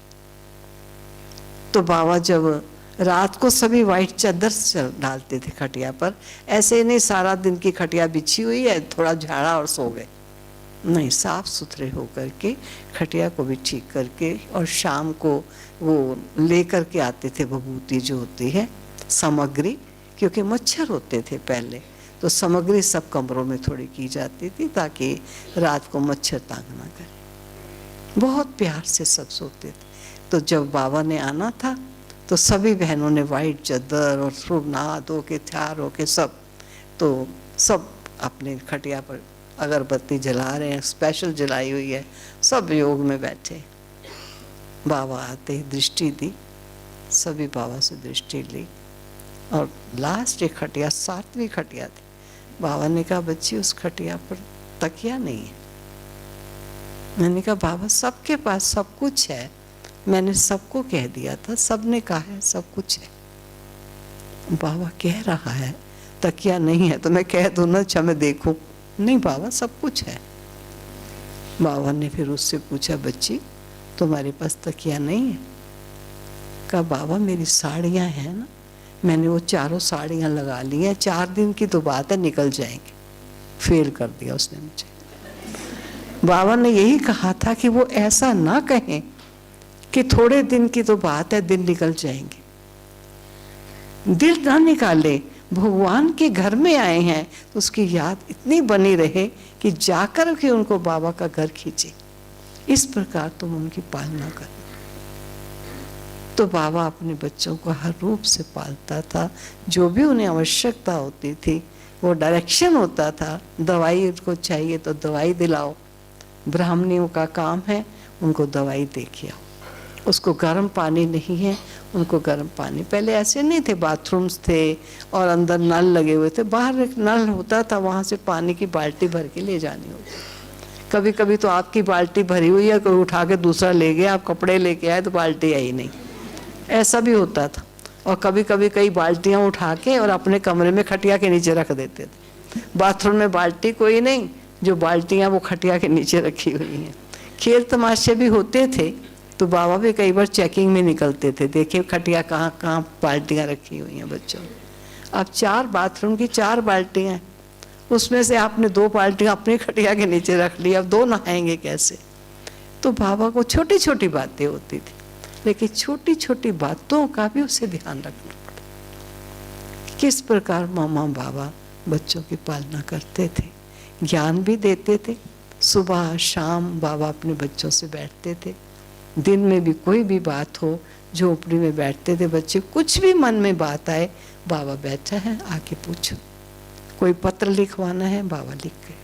S1: तो बाबा जब रात को सभी वाइट चादर डालते थे खटिया पर, ऐसे ही नहीं सारा दिन की खटिया बिछी हुई है, थोड़ा झाड़ा और सो गए, नहीं, साफ सुथरे होकर के खटिया को भी ठीक करके, और शाम को वो लेकर के आते थे विभूति जो होती है सामग्री, क्योंकि मच्छर होते थे पहले, तो सामग्री सब कमरों में थोड़ी की जाती थी ताकि रात को मच्छर तंग ना करे। बहुत प्यार से सब सोते थे। तो जब बाबा ने आना था तो सभी बहनों ने वाइट चादर और खूब नहा धो के तैयार होके सब, तो सब अपने खटिया पर अगरबत्ती जला रहे हैं, स्पेशल जलाई हुई है, सब योग में बैठे। बाबा आते ही दृष्टि दी, सभी बाबा से दृष्टि ली, और लास्ट एक खटिया 7वीं खटिया थी। बाबा ने कहा बच्ची उस खटिया पर तकिया नहीं है। मैंने कहा बाबा सबके पास सब कुछ है, मैंने सबको कह दिया था, सबने कहा है सब कुछ है। बाबा कह रहा है तकिया नहीं है, तो मैं कह दूं ना, अच्छा मैं देखूं, नहीं बाबा सब कुछ है। बाबा ने फिर उससे पूछा बच्ची तुम्हारे पास तकिया नहीं है? कहा बाबा मेरी साड़ियाँ हैं ना, मैंने वो चारों साड़ियाँ लगा ली हैं, 4 दिन की तो बात है, निकल जाएंगे। फेल कर दिया उसने मुझे। बाबा ने यही कहा था कि वो ऐसा ना कहें कि थोड़े दिन की तो बात है, दिन निकल जाएंगे। दिल ना निकाले, भगवान के घर में आए हैं तो उसकी याद इतनी बनी रहे कि जाकर के उनको बाबा का घर खींचे। इस प्रकार तुम उनकी पालना करो। तो बाबा अपने बच्चों को हर रूप से पालता था, जो भी उन्हें आवश्यकता होती थी, वो डायरेक्शन होता था। दवाई उनको चाहिए तो दवाई दिलाओ, ब्राह्मणियों का काम है उनको दवाई दे के आओ। उसको गर्म पानी नहीं है, उनको गर्म पानी, पहले ऐसे नहीं थे, बाथरूम्स थे और अंदर नल लगे हुए थे, बाहर एक नल होता था, वहाँ से पानी की बाल्टी भर के ले जानी होती। कभी कभी तो आपकी बाल्टी भरी हुई है, कोई उठा के दूसरा ले गया, आप कपड़े लेके आए तो बाल्टी आई नहीं, ऐसा भी होता था। और कभी कभी कई बाल्टियाँ उठा के और अपने कमरे में खटिया के नीचे रख देते थे। बाथरूम में बाल्टी कोई नहीं, जो बाल्टियाँ वो खटिया के नीचे रखी हुई हैं। खेल तमाशे भी होते थे, तो बाबा भी कई बार चेकिंग में निकलते थे, देखिए खटिया कहाँ कहाँ बाल्टियाँ रखी हुई हैं बच्चों। अब 4 बाथरूम की 4 बाल्टियाँ हैं, उसमें से आपने 2 बाल्टियाँ अपनी खटिया के नीचे रख ली, अब 2 नहाएंगे कैसे? तो बाबा को छोटी छोटी बातें होती थी, लेकिन छोटी छोटी बातों का भी उसे ध्यान रखना पड़ता। किस प्रकार मामा बाबा बच्चों की पालना करते थे, ज्ञान भी देते थे। सुबह शाम बाबा अपने बच्चों से बैठते थे, दिन में भी कोई भी बात हो, झोपड़ी में बैठते थे बच्चे, कुछ भी मन में बात आए, बाबा बैठा है आके पूछो। कोई पत्र लिखवाना है, बाबा लिख गए।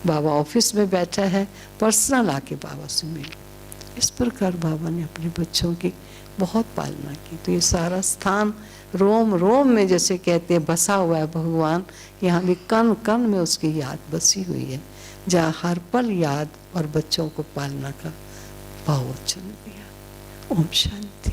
S1: बाबा ऑफिस में बैठा है, पर्सनल आके बाबा से मिलो। इस प्रकार बाबा ने अपने बच्चों की बहुत पालना की। तो ये सारा स्थान रोम रोम में, जैसे कहते हैं, बसा हुआ है भगवान, यहाँ भी कण कण में उसकी याद बसी हुई है, जहाँ हर पल याद और बच्चों को पालना का भाव वचन दिया। ओम शांति।